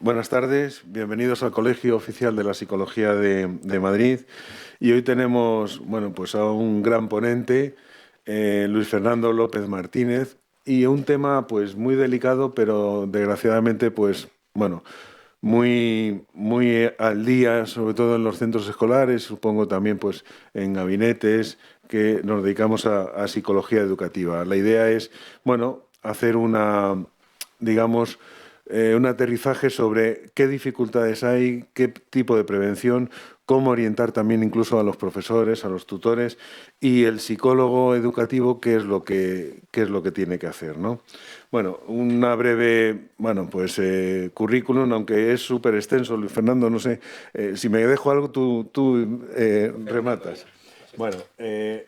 Buenas tardes, bienvenidos al Colegio Oficial de la Psicología de Madrid. Y hoy tenemos, bueno, pues a un gran ponente, Luis Fernando López Martínez, y un tema pues muy delicado, pero desgraciadamente pues, bueno, muy al día, sobre todo en los centros escolares, supongo también pues en gabinetes que nos dedicamos a psicología educativa. La idea es, bueno, hacer digamos, un aterrizaje sobre qué dificultades hay, qué tipo de prevención, cómo orientar también incluso a los profesores, a los tutores y el psicólogo educativo qué es lo que tiene que hacer, ¿no? Bueno, una breve, bueno, pues currículum, aunque es súper extenso, Luis Fernando, no sé, si me dejo algo tú rematas. Bueno,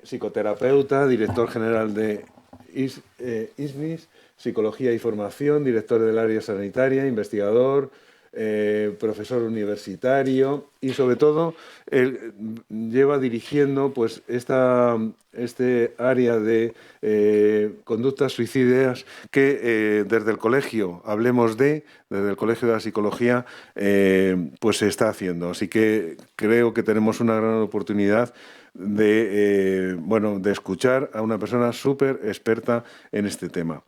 psicoterapeuta, director general de ISNIS, Psicología y Formación, director del área sanitaria, investigador, profesor universitario y sobre todo él lleva dirigiendo pues este área de conductas suicidas que desde el colegio, desde el Colegio de la Psicología, pues se está haciendo. Así que creo que tenemos una gran oportunidad de escuchar a una persona súper experta en este tema.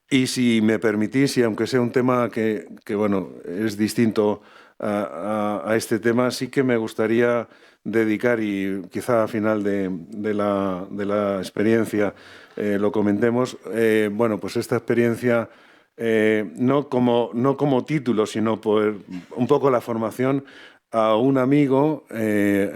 Y si me permitís, y aunque sea un tema que bueno, es distinto a este tema, sí que me gustaría dedicar, y quizá al final de la experiencia lo comentemos, bueno, pues esta experiencia no como título, sino por un poco la formación a un amigo,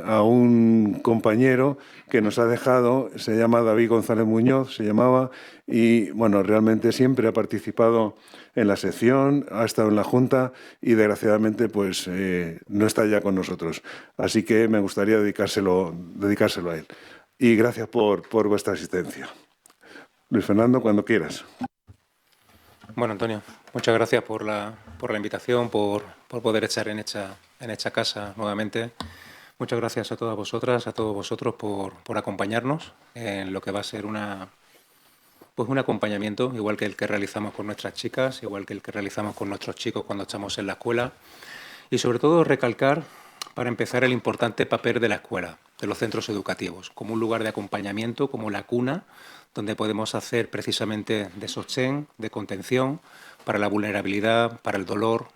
a un compañero que nos ha dejado, se llama David González Muñoz, se llamaba, y bueno, realmente siempre ha participado en la sección, ha estado en la Junta y desgraciadamente pues no está ya con nosotros. Así que me gustaría dedicárselo a él. Y gracias por vuestra asistencia. Luis Fernando, cuando quieras. Bueno, Antonio, muchas gracias por la invitación, por poder estar en esta casa nuevamente. Muchas gracias a todas vosotras, a todos vosotros por acompañarnos en lo que va a ser un acompañamiento, igual que el que realizamos con nuestras chicas, igual que el que realizamos con nuestros chicos cuando estamos en la escuela. Y sobre todo recalcar, para empezar, el importante papel de la escuela, de los centros educativos, como un lugar de acompañamiento, como la cuna, donde podemos hacer precisamente de sostén, de contención, para la vulnerabilidad, para el dolor,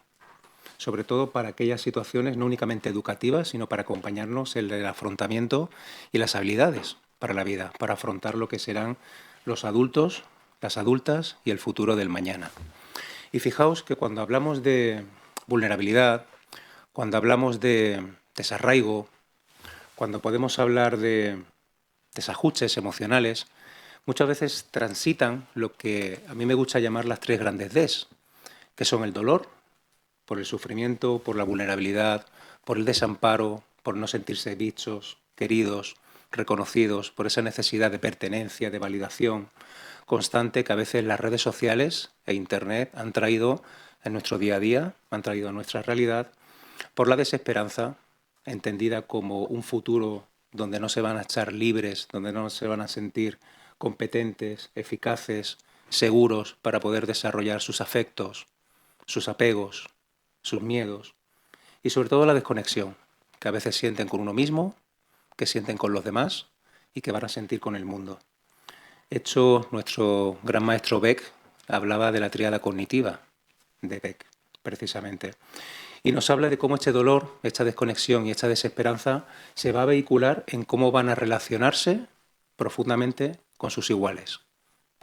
sobre todo para aquellas situaciones no únicamente educativas, sino para acompañarnos en el afrontamiento y las habilidades para la vida, para afrontar lo que serán los adultos, las adultas y el futuro del mañana. Y fijaos que cuando hablamos de vulnerabilidad, cuando hablamos de desarraigo, cuando podemos hablar de desajustes emocionales, muchas veces transitan lo que a mí me gusta llamar las tres grandes Ds, que son el dolor, por el sufrimiento, por la vulnerabilidad, por el desamparo, por no sentirse vistos, queridos, reconocidos, por esa necesidad de pertenencia, de validación constante que a veces las redes sociales e Internet han traído en nuestro día a día, han traído a nuestra realidad, por la desesperanza, entendida como un futuro donde no se van a estar libres, donde no se van a sentir competentes, eficaces, seguros para poder desarrollar sus afectos, sus apegos, sus miedos y sobre todo la desconexión que a veces sienten con uno mismo, que sienten con los demás y que van a sentir con el mundo. Hecho, nuestro gran maestro Beck hablaba de la tríada cognitiva de Beck, precisamente. Y nos habla de cómo este dolor, esta desconexión y esta desesperanza se va a vehicular en cómo van a relacionarse profundamente con sus iguales,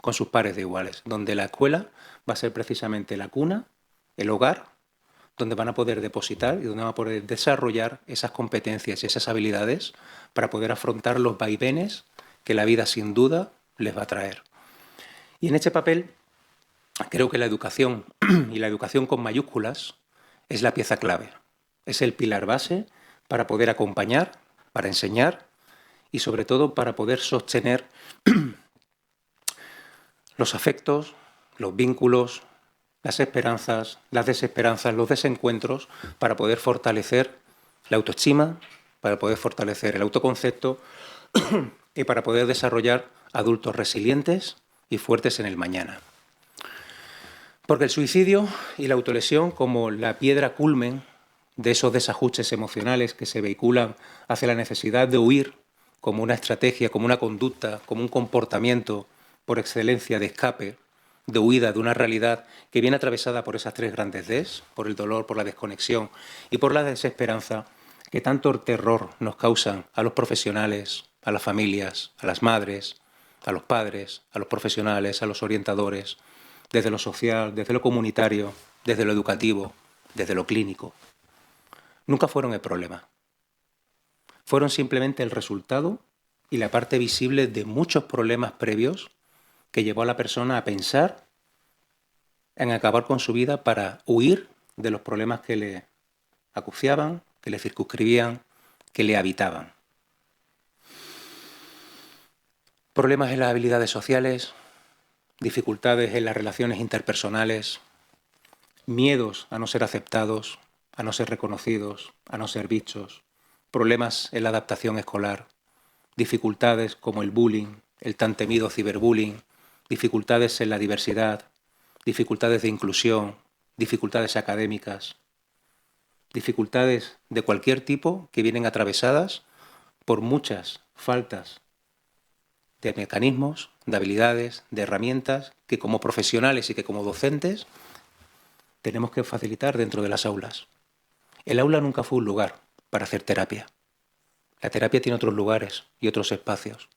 con sus pares de iguales, donde la escuela va a ser precisamente la cuna, el hogar, donde van a poder depositar y donde van a poder desarrollar esas competencias y esas habilidades para poder afrontar los vaivenes que la vida sin duda les va a traer. Y en este papel creo que la educación, y la educación con mayúsculas, es la pieza clave, es el pilar base para poder acompañar, para enseñar y sobre todo para poder sostener los afectos, los vínculos, las esperanzas, las desesperanzas, los desencuentros, para poder fortalecer la autoestima, para poder fortalecer el autoconcepto y para poder desarrollar adultos resilientes y fuertes en el mañana. Porque el suicidio y la autolesión, como la piedra culmen de esos desajustes emocionales que se vehiculan hacia la necesidad de huir como una estrategia, como una conducta, como un comportamiento por excelencia de escape, de huida de una realidad que viene atravesada por esas tres grandes Ds, por el dolor, por la desconexión y por la desesperanza, que tanto terror nos causan a los profesionales, a las familias, a las madres, a los padres, a los profesionales, a los orientadores, desde lo social, desde lo comunitario, desde lo educativo, desde lo clínico. Nunca fueron el problema. Fueron simplemente el resultado y la parte visible de muchos problemas previos que llevó a la persona a pensar en acabar con su vida para huir de los problemas que le acuciaban, que le circunscribían, que le habitaban. Problemas en las habilidades sociales, dificultades en las relaciones interpersonales, miedos a no ser aceptados, a no ser reconocidos, a no ser vistos, problemas en la adaptación escolar, dificultades como el bullying, el tan temido ciberbullying, dificultades en la diversidad, dificultades de inclusión, dificultades académicas, dificultades de cualquier tipo que vienen atravesadas por muchas faltas de mecanismos, de habilidades, de herramientas que como profesionales y que como docentes tenemos que facilitar dentro de las aulas. El aula nunca fue un lugar para hacer terapia. La terapia tiene otros lugares y otros espacios.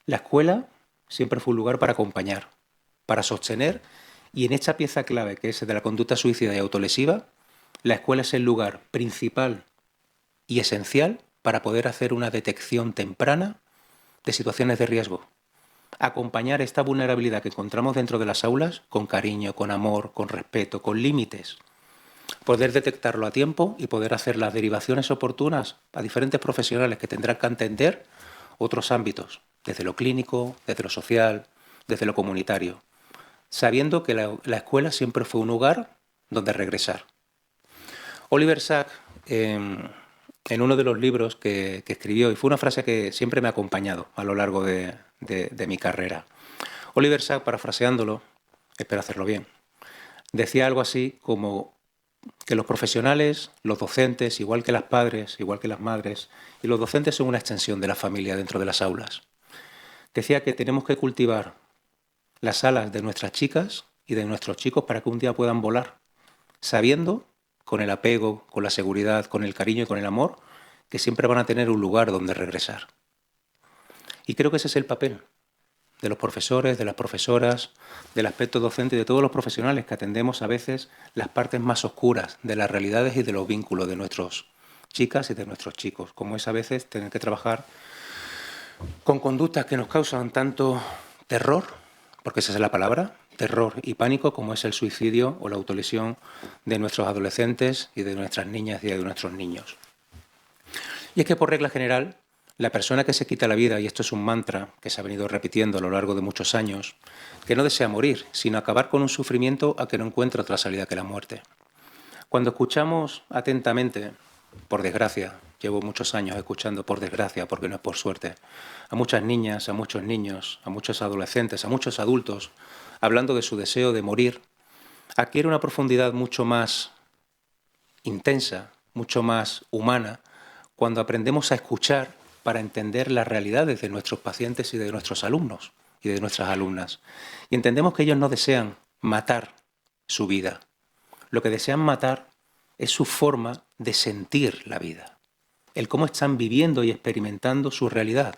La escuela siempre fue un lugar para acompañar, para sostener, y en esta pieza clave que es de la conducta suicida y autolesiva, la escuela es el lugar principal y esencial para poder hacer una detección temprana de situaciones de riesgo. Acompañar esta vulnerabilidad que encontramos dentro de las aulas con cariño, con amor, con respeto, con límites. Poder detectarlo a tiempo y poder hacer las derivaciones oportunas a diferentes profesionales que tendrán que entender otros ámbitos, desde lo clínico, desde lo social, desde lo comunitario, sabiendo que la escuela siempre fue un lugar donde regresar. Oliver Sacks, en uno de los libros que escribió, y fue una frase que siempre me ha acompañado a lo largo de mi carrera. Oliver Sacks, parafraseándolo, espero hacerlo bien, decía algo así como que los profesionales, los docentes, igual que las padres, igual que las madres, y los docentes son una extensión de la familia dentro de las aulas. Decía que tenemos que cultivar las alas de nuestras chicas y de nuestros chicos para que un día puedan volar, sabiendo, con el apego, con la seguridad, con el cariño y con el amor, que siempre van a tener un lugar donde regresar. Y creo que ese es el papel de los profesores, de las profesoras, del aspecto docente y de todos los profesionales que atendemos a veces las partes más oscuras de las realidades y de los vínculos de nuestras chicas y de nuestros chicos, como es a veces tener que trabajar con conductas que nos causan tanto terror, porque esa es la palabra, terror y pánico, como es el suicidio o la autolesión de nuestros adolescentes y de nuestras niñas y de nuestros niños. Y es que por regla general, la persona que se quita la vida, y esto es un mantra que se ha venido repitiendo a lo largo de muchos años, que no desea morir, sino acabar con un sufrimiento a que no encuentra otra salida que la muerte. Cuando escuchamos atentamente, por desgracia, llevo muchos años escuchando por desgracia, porque no es por suerte, a muchas niñas, a muchos niños, a muchos adolescentes, a muchos adultos, hablando de su deseo de morir, adquiere una profundidad mucho más intensa, mucho más humana, cuando aprendemos a escuchar para entender las realidades de nuestros pacientes y de nuestros alumnos y de nuestras alumnas. Y entendemos que ellos no desean matar su vida. Lo que desean matar es su forma de sentir la vida, el cómo están viviendo y experimentando su realidad.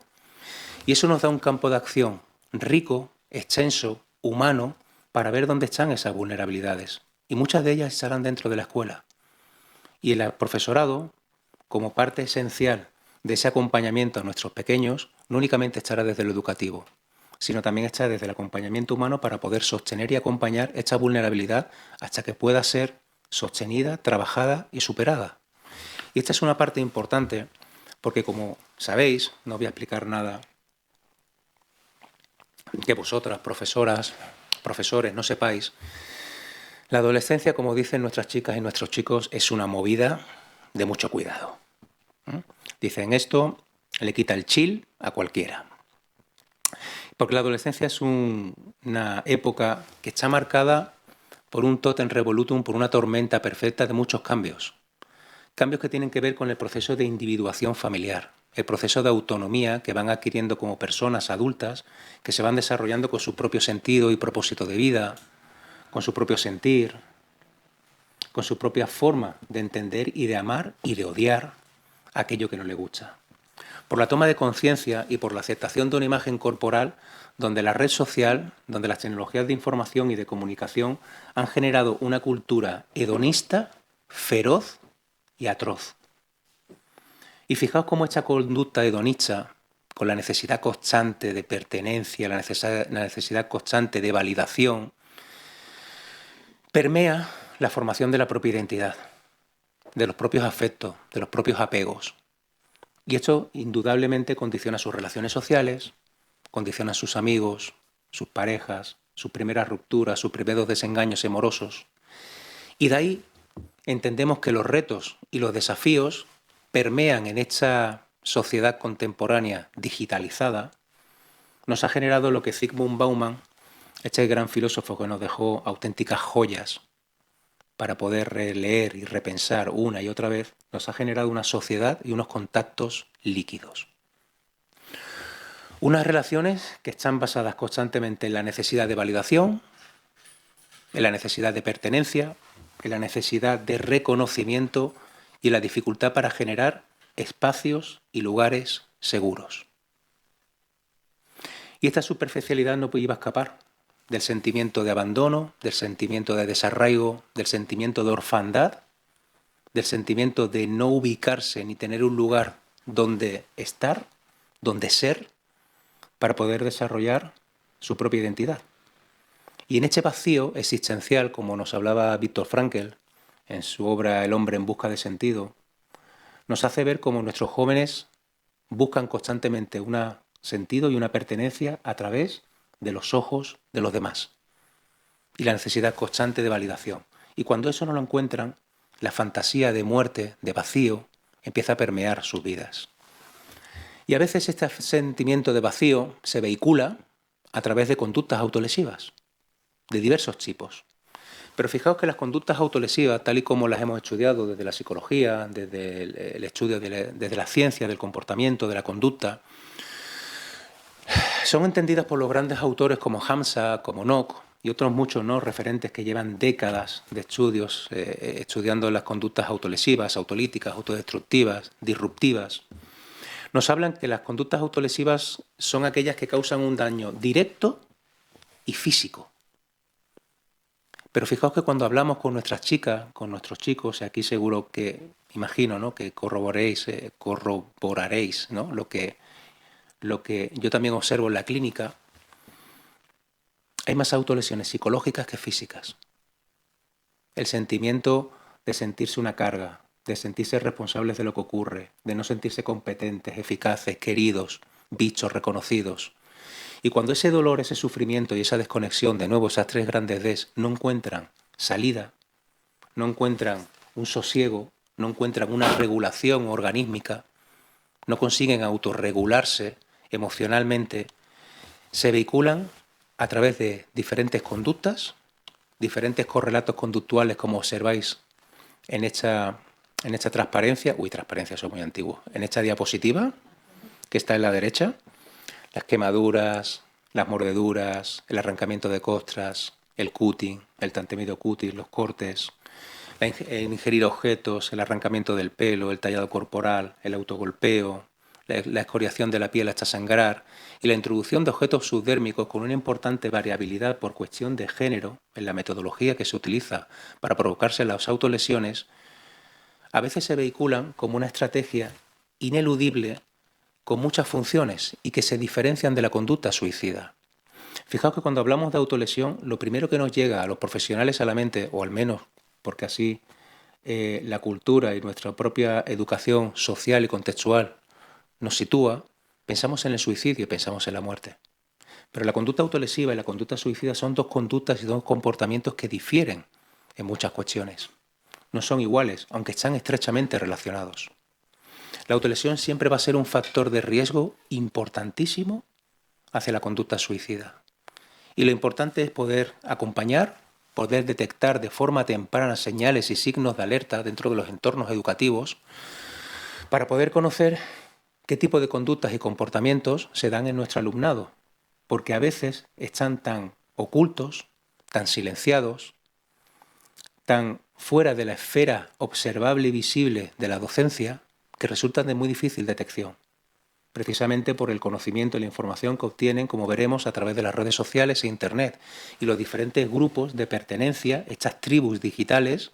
Y eso nos da un campo de acción rico, extenso, humano, para ver dónde están esas vulnerabilidades. Y muchas de ellas estarán dentro de la escuela. Y el profesorado, como parte esencial de ese acompañamiento a nuestros pequeños, no únicamente estará desde lo educativo, sino también estará desde el acompañamiento humano para poder sostener y acompañar esta vulnerabilidad hasta que pueda ser sostenida, trabajada y superada. Y esta es una parte importante porque, como sabéis, no voy a explicar nada que vosotras, profesoras, profesores, no sepáis. La adolescencia, como dicen nuestras chicas y nuestros chicos, es una movida de mucho cuidado. Dicen, esto le quita el chill a cualquiera. Porque la adolescencia es una época que está marcada por un totem revolutum, por una tormenta perfecta de muchos cambios. Cambios que tienen que ver con el proceso de individuación familiar, el proceso de autonomía que van adquiriendo como personas adultas, que se van desarrollando con su propio sentido y propósito de vida, con su propio sentir, con su propia forma de entender y de amar y de odiar aquello que no le gusta. Por la toma de conciencia y por la aceptación de una imagen corporal donde la red social, donde las tecnologías de información y de comunicación han generado una cultura hedonista, feroz y atroz. Y fijaos cómo esta conducta hedonista, con la necesidad constante de pertenencia, la necesidad constante de validación, permea la formación de la propia identidad, de los propios afectos, de los propios apegos. Y esto indudablemente condiciona sus relaciones sociales, condiciona a sus amigos, sus parejas, sus primeras rupturas, sus primeros desengaños amorosos. Y de ahí entendemos que los retos y los desafíos permean en esta sociedad contemporánea digitalizada. Nos ha generado lo que Zygmunt Bauman, este gran filósofo que nos dejó auténticas joyas para poder releer y repensar una y otra vez, nos ha generado una sociedad y unos contactos líquidos. Unas relaciones que están basadas constantemente en la necesidad de validación, en la necesidad de pertenencia, en la necesidad de reconocimiento y en la dificultad para generar espacios y lugares seguros. Y esta superficialidad no iba a escapar del sentimiento de abandono, del sentimiento de desarraigo, del sentimiento de orfandad, del sentimiento de no ubicarse ni tener un lugar donde estar, donde ser, para poder desarrollar su propia identidad. Y en este vacío existencial, como nos hablaba Viktor Frankl en su obra El hombre en busca de sentido, nos hace ver cómo nuestros jóvenes buscan constantemente un sentido y una pertenencia a través de los ojos de los demás y la necesidad constante de validación. Y cuando eso no lo encuentran, la fantasía de muerte, de vacío, empieza a permear sus vidas. Y a veces este sentimiento de vacío se vehicula a través de conductas autolesivas, de diversos tipos. Pero fijaos que las conductas autolesivas, tal y como las hemos estudiado desde la psicología, desde el estudio desde la ciencia del comportamiento, de la conducta, son entendidas por los grandes autores como Hamza, como Nock y otros muchos referentes que llevan décadas de estudios estudiando las conductas autolesivas, autolíticas, autodestructivas, disruptivas. Nos hablan que las conductas autolesivas son aquellas que causan un daño directo y físico. Pero fijaos que cuando hablamos con nuestras chicas, con nuestros chicos, y aquí seguro que, imagino, ¿no?, que corroboraréis, ¿no?, lo que yo también observo en la clínica, hay más autolesiones psicológicas que físicas. El sentimiento de sentirse una carga, de sentirse responsables de lo que ocurre, de no sentirse competentes, eficaces, queridos, bichos, reconocidos. Y cuando ese dolor, ese sufrimiento y esa desconexión, de nuevo esas tres grandes Ds, no encuentran salida, no encuentran un sosiego, no encuentran una regulación organísmica, no consiguen autorregularse emocionalmente, se vehiculan a través de diferentes conductas, diferentes correlatos conductuales, como observáis en esta transparencia. Transparencia, son muy antiguos. En esta diapositiva, que está en la derecha, las quemaduras, las mordeduras, el arrancamiento de costras, el cutting, el tan temido cutting, los cortes, el ingerir objetos, el arrancamiento del pelo, el tallado corporal, el autogolpeo, la escoriación de la piel hasta sangrar y la introducción de objetos subdérmicos con una importante variabilidad por cuestión de género en la metodología que se utiliza para provocarse las autolesiones, a veces se vehiculan como una estrategia ineludible con muchas funciones y que se diferencian de la conducta suicida. Fijaos que cuando hablamos de autolesión, lo primero que nos llega a los profesionales a la mente, o al menos porque así la cultura y nuestra propia educación social y contextual nos sitúa, pensamos en el suicidio y pensamos en la muerte. Pero la conducta autolesiva y la conducta suicida son dos conductas y dos comportamientos que difieren en muchas cuestiones. No son iguales, aunque están estrechamente relacionados. La autolesión siempre va a ser un factor de riesgo importantísimo hacia la conducta suicida. Y lo importante es poder acompañar poder detectar de forma temprana señales y signos de alerta dentro de los entornos educativos para poder conocer qué tipo de conductas y comportamientos se dan en nuestro alumnado, porque a veces están tan ocultos, tan silenciados, tan fuera de la esfera observable y visible de la docencia, que resultan de muy difícil detección, precisamente por el conocimiento y la información que obtienen, como veremos, a través de las redes sociales e Internet y los diferentes grupos de pertenencia, estas tribus digitales,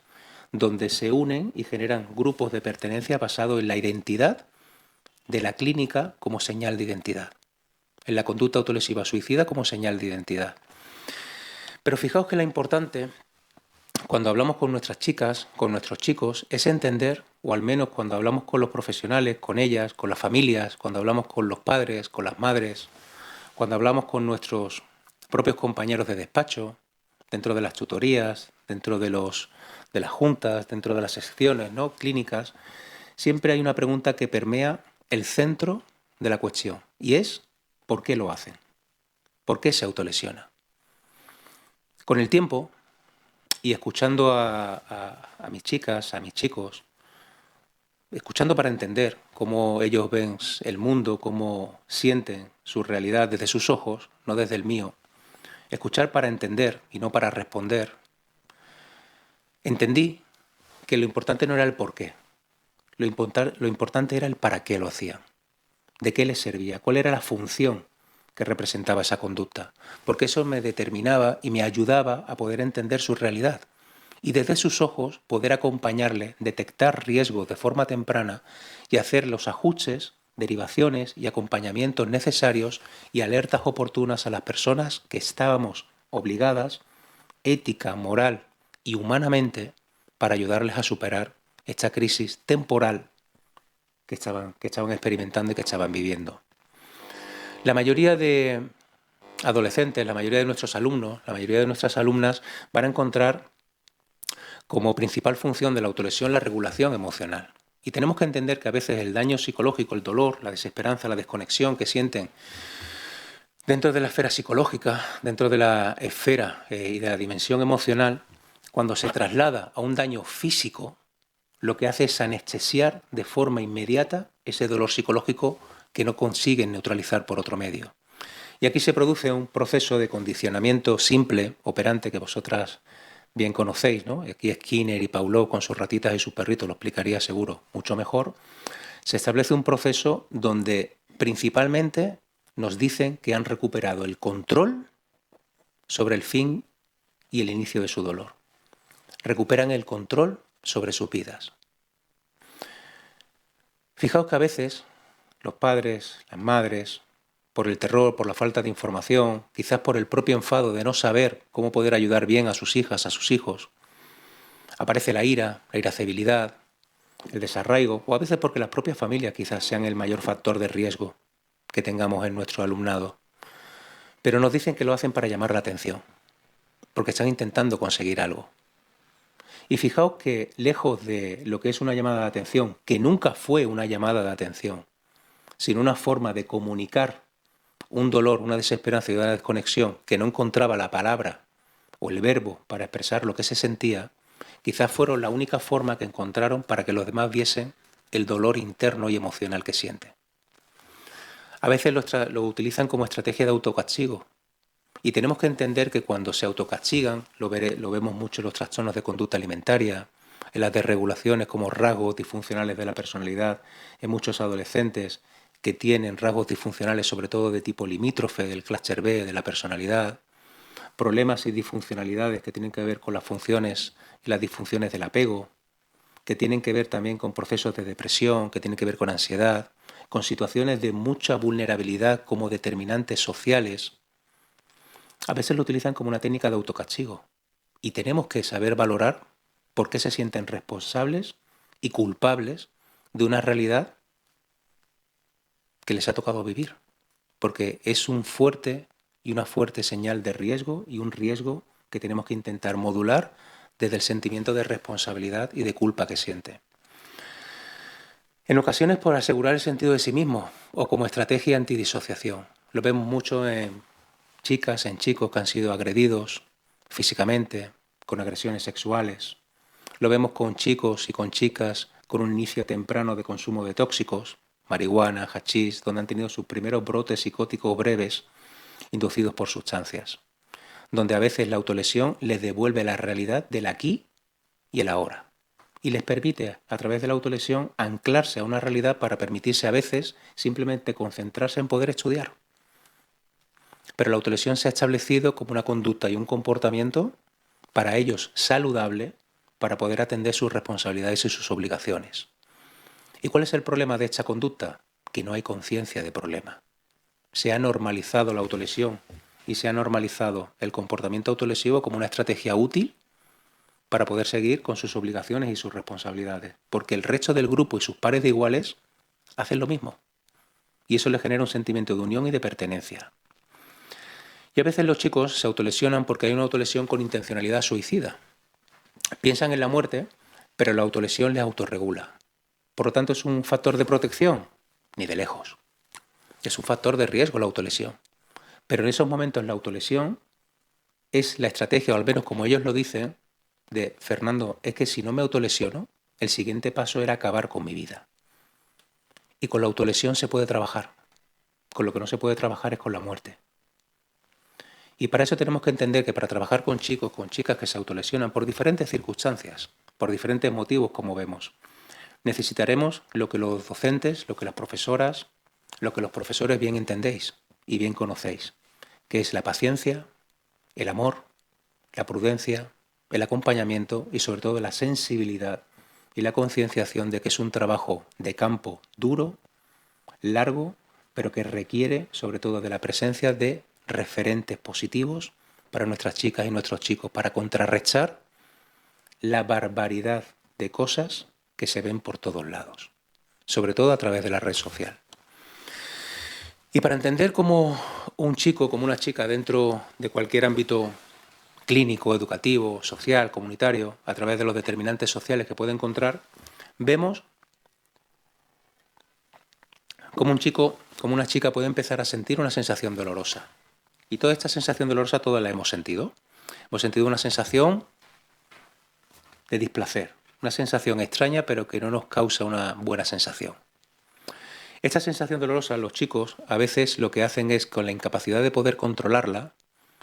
donde se unen y generan grupos de pertenencia basados en la identidad de la clínica como señal de identidad, en la conducta autolesiva suicida como señal de identidad. Pero fijaos que lo importante, cuando hablamos con nuestras chicas, con nuestros chicos, es entender, o al menos cuando hablamos con los profesionales, con ellas, con las familias, cuando hablamos con los padres, con las madres, cuando hablamos con nuestros propios compañeros de despacho, dentro de las tutorías, dentro de las juntas, dentro de las secciones, ¿no?, clínicas, siempre hay una pregunta que permea el centro de la cuestión, y es ¿por qué lo hacen? ¿Por qué se autolesiona? Con el tiempo, y escuchando a mis chicas, a mis chicos, escuchando para entender cómo ellos ven el mundo, cómo sienten su realidad desde sus ojos, no desde el mío, escuchar para entender y no para responder, entendí que lo importante no era el por qué, lo importante era el para qué lo hacían, de qué les servía, cuál era la función que representaba esa conducta, porque eso me determinaba y me ayudaba a poder entender su realidad y desde sus ojos poder acompañarle, detectar riesgos de forma temprana y hacer los ajustes, derivaciones y acompañamientos necesarios y alertas oportunas a las personas que estábamos obligadas, ética, moral y humanamente, para ayudarles a superar esta crisis temporal que estaban experimentando y que estaban viviendo. La mayoría de adolescentes, la mayoría de nuestros alumnos, la mayoría de nuestras alumnas van a encontrar como principal función de la autolesión la regulación emocional. Y tenemos que entender que a veces el daño psicológico, el dolor, la desesperanza, la desconexión que sienten dentro de la esfera psicológica, dentro de la esfera y de la dimensión emocional, cuando se traslada a un daño físico, lo que hace es anestesiar de forma inmediata ese dolor psicológico que no consiguen neutralizar por otro medio. Y aquí se produce un proceso de condicionamiento simple, operante, que vosotras bien conocéis, ¿no? Aquí Skinner y Pavlov con sus ratitas y sus perritos lo explicaría seguro mucho mejor. Se establece un proceso donde principalmente nos dicen que han recuperado el control sobre el fin y el inicio de su dolor. Recuperan el control sobre sus vidas. Fijaos que a veces los padres, las madres, por el terror, por la falta de información, quizás por el propio enfado de no saber cómo poder ayudar bien a sus hijas, a sus hijos, aparece la irascibilidad, el desarraigo, o a veces porque las propias familias quizás sean el mayor factor de riesgo que tengamos en nuestro alumnado. Pero nos dicen que lo hacen para llamar la atención, porque están intentando conseguir algo. Y fijaos que lejos de lo que es una llamada de atención, que nunca fue una llamada de atención, sino una forma de comunicar un dolor, una desesperanza y una desconexión que no encontraba la palabra o el verbo para expresar lo que se sentía, quizás fueron la única forma que encontraron para que los demás viesen el dolor interno y emocional que sienten. A veces lo utilizan como estrategia de autocastigo. Y tenemos que entender que cuando se autocastigan, lo vemos mucho en los trastornos de conducta alimentaria, en las desregulaciones como rasgos disfuncionales de la personalidad, en muchos adolescentes que tienen rasgos disfuncionales sobre todo de tipo limítrofe del clúster B de la personalidad, problemas y disfuncionalidades que tienen que ver con las funciones y las disfunciones del apego, que tienen que ver también con procesos de depresión, que tienen que ver con ansiedad, con situaciones de mucha vulnerabilidad como determinantes sociales. A veces lo utilizan como una técnica de autocastigo y tenemos que saber valorar por qué se sienten responsables y culpables de una realidad que les ha tocado vivir, porque es un fuerte y una fuerte señal de riesgo y un riesgo que tenemos que intentar modular desde el sentimiento de responsabilidad y de culpa que siente. En ocasiones por asegurar el sentido de sí mismo o como estrategia antidisociación. Lo vemos mucho en chicas, en chicos que han sido agredidos físicamente, con agresiones sexuales. Lo vemos con chicos y con chicas con un inicio temprano de consumo de tóxicos, marihuana, hachís, donde han tenido sus primeros brotes psicóticos breves inducidos por sustancias, donde a veces la autolesión les devuelve la realidad del aquí y el ahora y les permite, a través de la autolesión, anclarse a una realidad para permitirse a veces simplemente concentrarse en poder estudiar. Pero la autolesión se ha establecido como una conducta y un comportamiento para ellos saludable para poder atender sus responsabilidades y sus obligaciones. ¿Y cuál es el problema de esta conducta? Que no hay conciencia de problema. Se ha normalizado la autolesión y se ha normalizado el comportamiento autolesivo como una estrategia útil para poder seguir con sus obligaciones y sus responsabilidades, porque el resto del grupo y sus pares de iguales hacen lo mismo. Y eso les genera un sentimiento de unión y de pertenencia. Y a veces los chicos se autolesionan porque hay una autolesión con intencionalidad suicida. Piensan en la muerte, pero la autolesión les autorregula. Por lo tanto, ¿es un factor de protección? Ni de lejos. Es un factor de riesgo la autolesión. Pero en esos momentos la autolesión es la estrategia, o al menos como ellos lo dicen, de Fernando, es que si no me autolesiono, el siguiente paso era acabar con mi vida. Y con la autolesión se puede trabajar. Con lo que no se puede trabajar es con la muerte. Y para eso tenemos que entender que para trabajar con chicos, con chicas que se autolesionan por diferentes circunstancias, por diferentes motivos, como vemos, necesitaremos lo que los docentes, lo que las profesoras, lo que los profesores bien entendéis y bien conocéis, que es la paciencia, el amor, la prudencia, el acompañamiento y sobre todo la sensibilidad y la concienciación de que es un trabajo de campo duro, largo, pero que requiere sobre todo de la presencia de referentes positivos para nuestras chicas y nuestros chicos, para contrarrestar la barbaridad de cosas que se ven por todos lados, sobre todo a través de la red social. Y para entender cómo un chico, como una chica dentro de cualquier ámbito clínico, educativo, social, comunitario, a través de los determinantes sociales que puede encontrar, vemos cómo un chico, como una chica puede empezar a sentir una sensación dolorosa. Y toda esta sensación dolorosa toda la hemos sentido. Hemos sentido una sensación de displacer, una sensación extraña pero que no nos causa una buena sensación. Esta sensación dolorosa, los chicos a veces lo que hacen es, con la incapacidad de poder controlarla,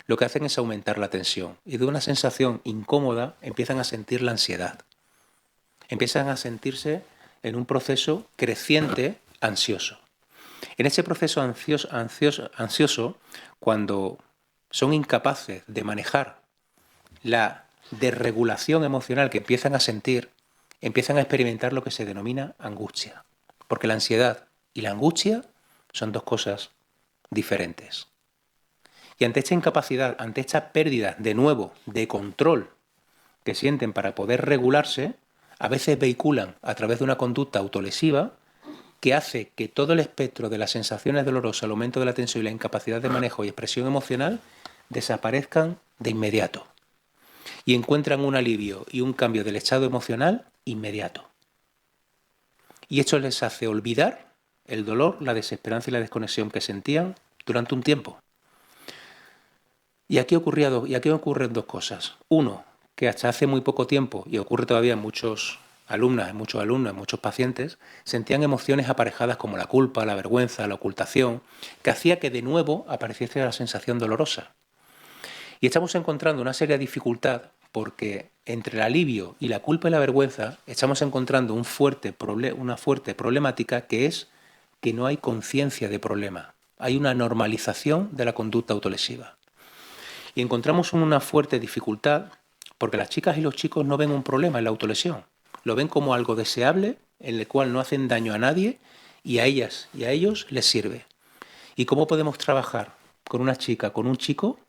lo que hacen es aumentar la tensión y de una sensación incómoda empiezan a sentir la ansiedad. Empiezan a sentirse en un proceso creciente ansioso. En ese proceso ansioso, cuando son incapaces de manejar la desregulación emocional que empiezan a sentir, empiezan a experimentar lo que se denomina angustia. Porque la ansiedad y la angustia son dos cosas diferentes. Y ante esta incapacidad, ante esta pérdida, de nuevo, de control que sienten para poder regularse, a veces vehiculan a través de una conducta autolesiva que hace que todo el espectro de las sensaciones dolorosas, el aumento de la tensión y la incapacidad de manejo y expresión emocional desaparezcan de inmediato y encuentran un alivio y un cambio del estado emocional inmediato. Y esto les hace olvidar el dolor, la desesperanza y la desconexión que sentían durante un tiempo. Y aquí ocurren dos cosas. Uno, que hasta hace muy poco tiempo, y ocurre todavía en muchos alumnos, en muchos pacientes, sentían emociones aparejadas como la culpa, la vergüenza, la ocultación, que hacía que de nuevo apareciese la sensación dolorosa. Y estamos encontrando una seria dificultad porque entre el alivio y la culpa y la vergüenza estamos encontrando una fuerte problemática que es que no hay conciencia de problema. Hay una normalización de la conducta autolesiva. Y encontramos una fuerte dificultad porque las chicas y los chicos no ven un problema en la autolesión. Lo ven como algo deseable, en el cual no hacen daño a nadie y a ellas y a ellos les sirve. ¿Y cómo podemos trabajar con una chica, con un chico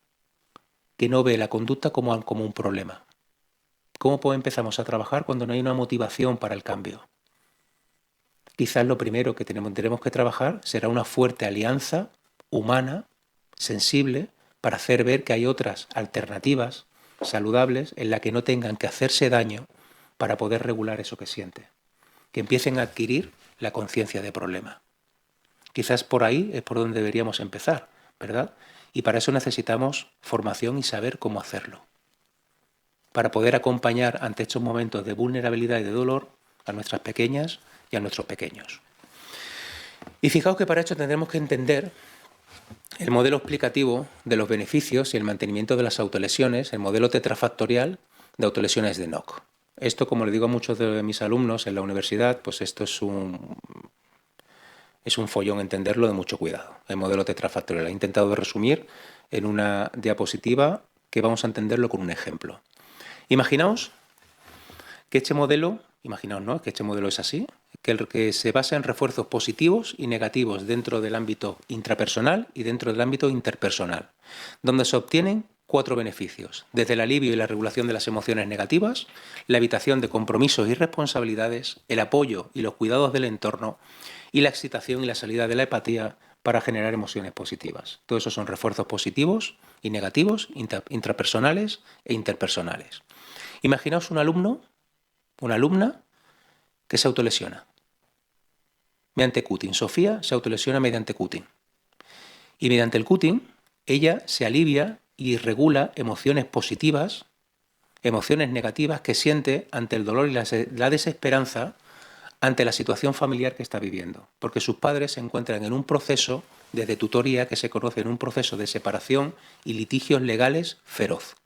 que no ve la conducta como un problema? ¿Cómo empezamos a trabajar cuando no hay una motivación para el cambio? Quizás lo primero que tenemos que trabajar será una fuerte alianza humana, sensible, para hacer ver que hay otras alternativas saludables en las que no tengan que hacerse daño para poder regular eso que siente. Que empiecen a adquirir la conciencia de problema. Quizás por ahí es por donde deberíamos empezar, ¿verdad? Y para eso necesitamos formación y saber cómo hacerlo. para poder acompañar ante estos momentos de vulnerabilidad y de dolor a nuestras pequeñas y a nuestros pequeños. Y fijaos que para esto tendremos que entender el modelo explicativo de los beneficios y el mantenimiento de las autolesiones, el modelo tetrafactorial de autolesiones de NOC. Esto, como le digo a muchos de mis alumnos en la universidad, pues esto es un follón entenderlo, de mucho cuidado. El modelo tetrafactorial. He intentado resumir en una diapositiva que vamos a entenderlo con un ejemplo. Imaginaos que este modelo, ¿no?, que este modelo es así, que se basa en refuerzos positivos y negativos dentro del ámbito intrapersonal y dentro del ámbito interpersonal, donde se obtienen 4 beneficios, desde el alivio y la regulación de las emociones negativas, la evitación de compromisos y responsabilidades, el apoyo y los cuidados del entorno y la excitación y la salida de la empatía para generar emociones positivas. Todos esos son refuerzos positivos y negativos, intrapersonales e interpersonales. Imaginaos un alumno, una alumna que se autolesiona mediante cutting. Sofía se autolesiona mediante cutting. Y mediante el cutting, ella se alivia y regula emociones positivas, emociones negativas que siente ante el dolor y la desesperanza ante la situación familiar que está viviendo. Porque sus padres se encuentran en un proceso de tutoría que se conoce en un proceso de separación y litigios legales feroz,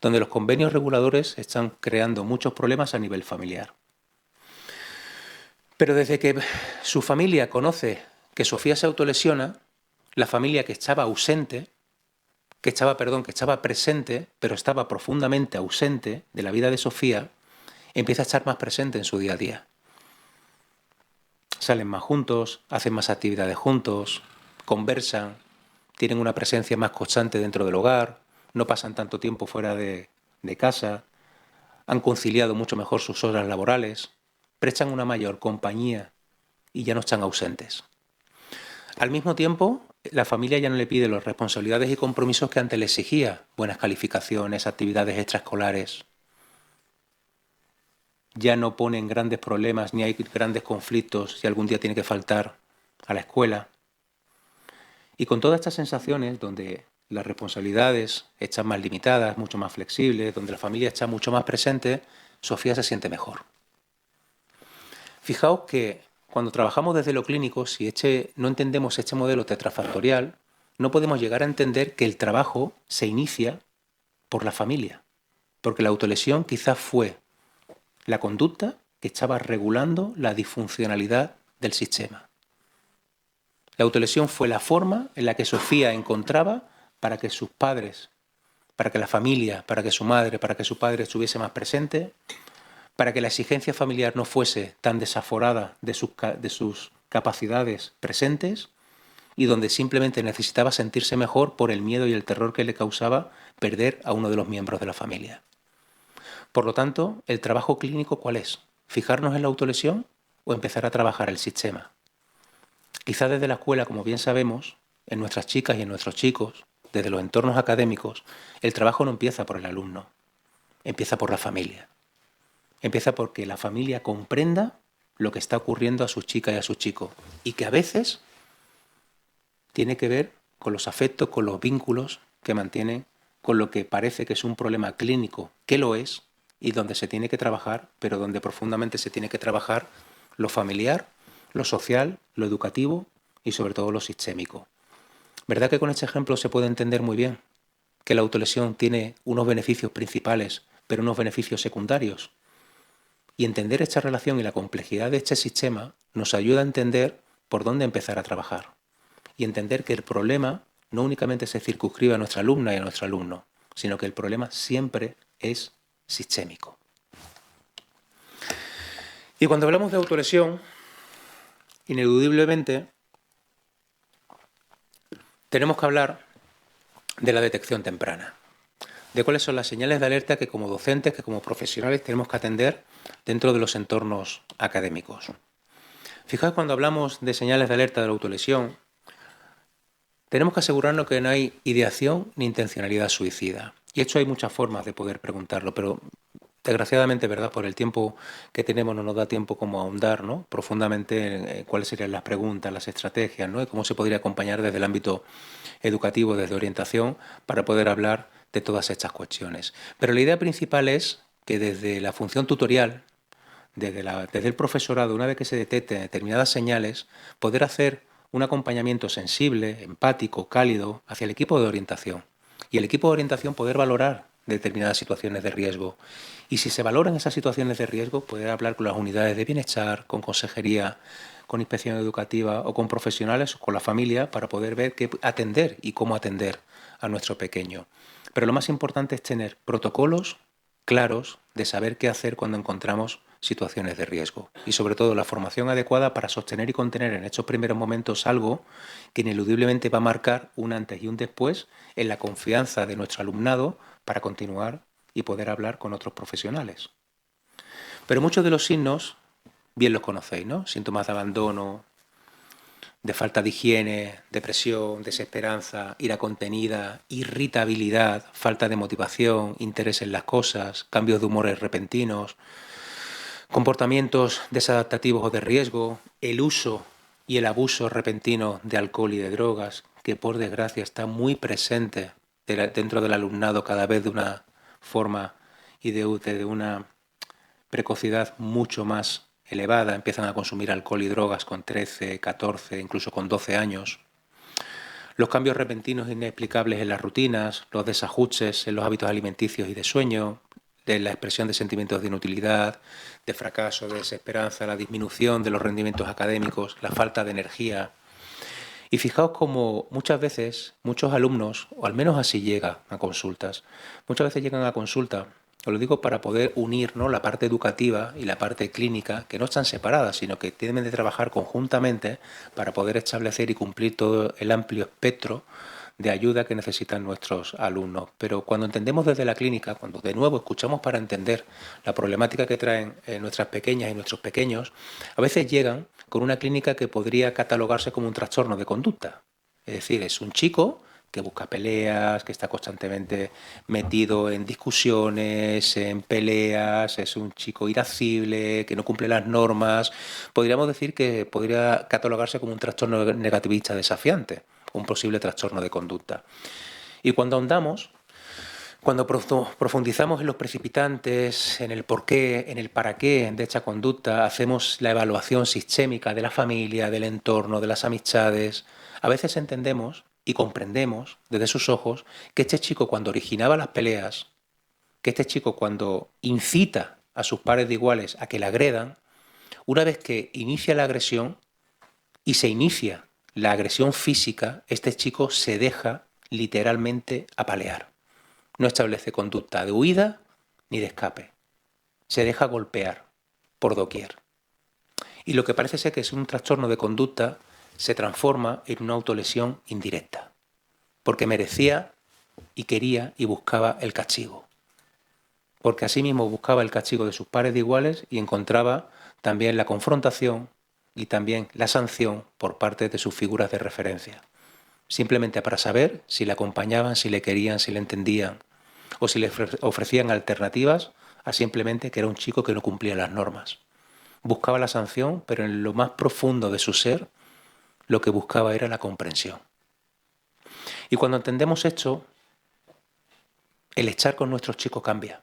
donde los convenios reguladores están creando muchos problemas a nivel familiar. Pero desde que su familia conoce que Sofía se autolesiona, la familia que estaba presente, pero estaba profundamente ausente de la vida de Sofía, empieza a estar más presente en su día a día. Salen más juntos, hacen más actividades juntos, conversan, tienen una presencia más constante dentro del hogar, no pasan tanto tiempo fuera de casa, han conciliado mucho mejor sus horas laborales, prestan una mayor compañía y ya no están ausentes. Al mismo tiempo, la familia ya no le pide las responsabilidades y compromisos que antes le exigía, buenas calificaciones, actividades extraescolares. Ya no ponen grandes problemas ni hay grandes conflictos si algún día tiene que faltar a la escuela. Y con todas estas sensaciones, donde las responsabilidades están más limitadas, mucho más flexibles, donde la familia está mucho más presente, Sofía se siente mejor. Fijaos que cuando trabajamos desde lo clínico, si no entendemos este modelo tetrafactorial, no podemos llegar a entender que el trabajo se inicia por la familia, porque la autolesión quizás fue la conducta que estaba regulando la disfuncionalidad del sistema. La autolesión fue la forma en la que Sofía encontraba para que sus padres, para que la familia, para que su madre, para que su padre estuviese más presente, para que la exigencia familiar no fuese tan desaforada de sus capacidades presentes y donde simplemente necesitaba sentirse mejor por el miedo y el terror que le causaba perder a uno de los miembros de la familia. Por lo tanto, ¿el trabajo clínico cuál es? ¿Fijarnos en la autolesión o empezar a trabajar el sistema? Quizás desde la escuela, como bien sabemos, en nuestras chicas y en nuestros chicos, desde los entornos académicos, el trabajo no empieza por el alumno, empieza por la familia. Empieza porque la familia comprenda lo que está ocurriendo a sus chicas y a sus chicos y que a veces tiene que ver con los afectos, con los vínculos que mantienen, con lo que parece que es un problema clínico, que lo es, y donde se tiene que trabajar, pero donde profundamente se tiene que trabajar lo familiar, lo social, lo educativo y sobre todo lo sistémico. ¿Verdad que con este ejemplo se puede entender muy bien que la autolesión tiene unos beneficios principales, pero unos beneficios secundarios? Y entender esta relación y la complejidad de este sistema nos ayuda a entender por dónde empezar a trabajar. Y entender que el problema no únicamente se circunscribe a nuestra alumna y a nuestro alumno, sino que el problema siempre es sistémico. Y cuando hablamos de autolesión, ineludiblemente tenemos que hablar de la detección temprana, de cuáles son las señales de alerta que como docentes, que como profesionales tenemos que atender dentro de los entornos académicos. Fijaos, cuando hablamos de señales de alerta de la autolesión, tenemos que asegurarnos que no hay ideación ni intencionalidad suicida. Y esto hay muchas formas de poder preguntarlo, pero desgraciadamente, ¿verdad?, por el tiempo que tenemos no nos da tiempo como a ahondar, ¿no?, profundamente en cuáles serían las preguntas, las estrategias, ¿no?, y cómo se podría acompañar desde el ámbito educativo, desde orientación, para poder hablar de todas estas cuestiones. Pero la idea principal es que desde la función tutorial, desde el profesorado, una vez que se detecten determinadas señales, poder hacer un acompañamiento sensible, empático, cálido hacia el equipo de orientación. Y el equipo de orientación poder valorar determinadas situaciones de riesgo. Y si se valoran esas situaciones de riesgo, poder hablar con las unidades de bienestar, con consejería, con inspección educativa o con profesionales o con la familia para poder ver qué atender y cómo atender a nuestro pequeño. Pero lo más importante es tener protocolos claros de saber qué hacer cuando encontramos situaciones de riesgo y sobre todo la formación adecuada para sostener y contener en estos primeros momentos algo que ineludiblemente va a marcar un antes y un después en la confianza de nuestro alumnado para continuar y poder hablar con otros profesionales. Pero muchos de los signos bien los conocéis, ¿no? Síntomas de abandono, de falta de higiene, depresión, desesperanza, ira contenida, irritabilidad, falta de motivación, interés en las cosas, cambios de humores repentinos, comportamientos desadaptativos o de riesgo, el uso y el abuso repentino de alcohol y de drogas, que por desgracia está muy presente dentro del alumnado cada vez de una forma y de una precocidad mucho más elevada. Empiezan a consumir alcohol y drogas con 13, 14, incluso con 12 años. Los cambios repentinos e inexplicables en las rutinas, los desajustes en los hábitos alimenticios y de sueño, de la expresión de sentimientos de inutilidad, de fracaso, de desesperanza, la disminución de los rendimientos académicos, la falta de energía. Y fijaos como muchas veces muchos alumnos, o al menos así llega a consultas, muchas veces llegan a consulta, os lo digo para poder unir, ¿no?, la parte educativa y la parte clínica, que no están separadas, sino que tienen de trabajar conjuntamente para poder establecer y cumplir todo el amplio espectro de ayuda que necesitan nuestros alumnos. Pero cuando entendemos desde la clínica, cuando de nuevo escuchamos para entender la problemática que traen nuestras pequeñas y nuestros pequeños, a veces llegan con una clínica que podría catalogarse como un trastorno de conducta. Es decir, es un chico que busca peleas, que está constantemente metido en discusiones, en peleas, es un chico irascible, que no cumple las normas. Podríamos decir que podría catalogarse como un trastorno negativista desafiante, un posible trastorno de conducta. Y cuando ahondamos, cuando profundizamos en los precipitantes, en el porqué, en el para qué de esta conducta, hacemos la evaluación sistémica de la familia, del entorno, de las amistades, a veces entendemos y comprendemos desde sus ojos que este chico cuando originaba las peleas, que este chico cuando incita a sus pares de iguales a que le agredan, una vez que inicia la agresión y se inicia la agresión física, este chico se deja literalmente apalear. No establece conducta de huida ni de escape. Se deja golpear por doquier. Y lo que parece ser que es un trastorno de conducta se transforma en una autolesión indirecta, porque merecía y quería y buscaba el castigo. Porque asimismo buscaba el castigo de sus pares de iguales y encontraba también la confrontación y también la sanción por parte de sus figuras de referencia. Simplemente para saber si le acompañaban, si le querían, si le entendían, o si le ofrecían alternativas a simplemente que era un chico que no cumplía las normas. Buscaba la sanción, pero en lo más profundo de su ser, lo que buscaba era la comprensión. Y cuando entendemos esto, el estar con nuestros chicos cambia.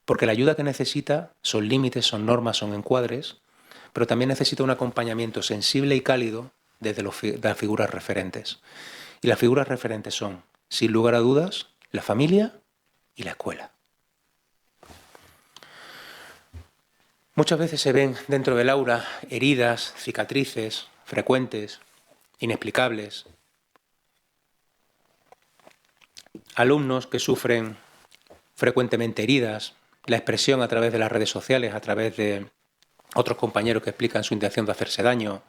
Porque la ayuda que necesita son límites, son normas, son encuadres, pero también necesita un acompañamiento sensible y cálido desde las figuras referentes. Y las figuras referentes son, sin lugar a dudas, la familia y la escuela. Muchas veces se ven dentro del aula heridas, cicatrices frecuentes, inexplicables. Alumnos que sufren frecuentemente heridas, la expresión a través de las redes sociales, a través de otros compañeros que explican su intención de hacerse daño,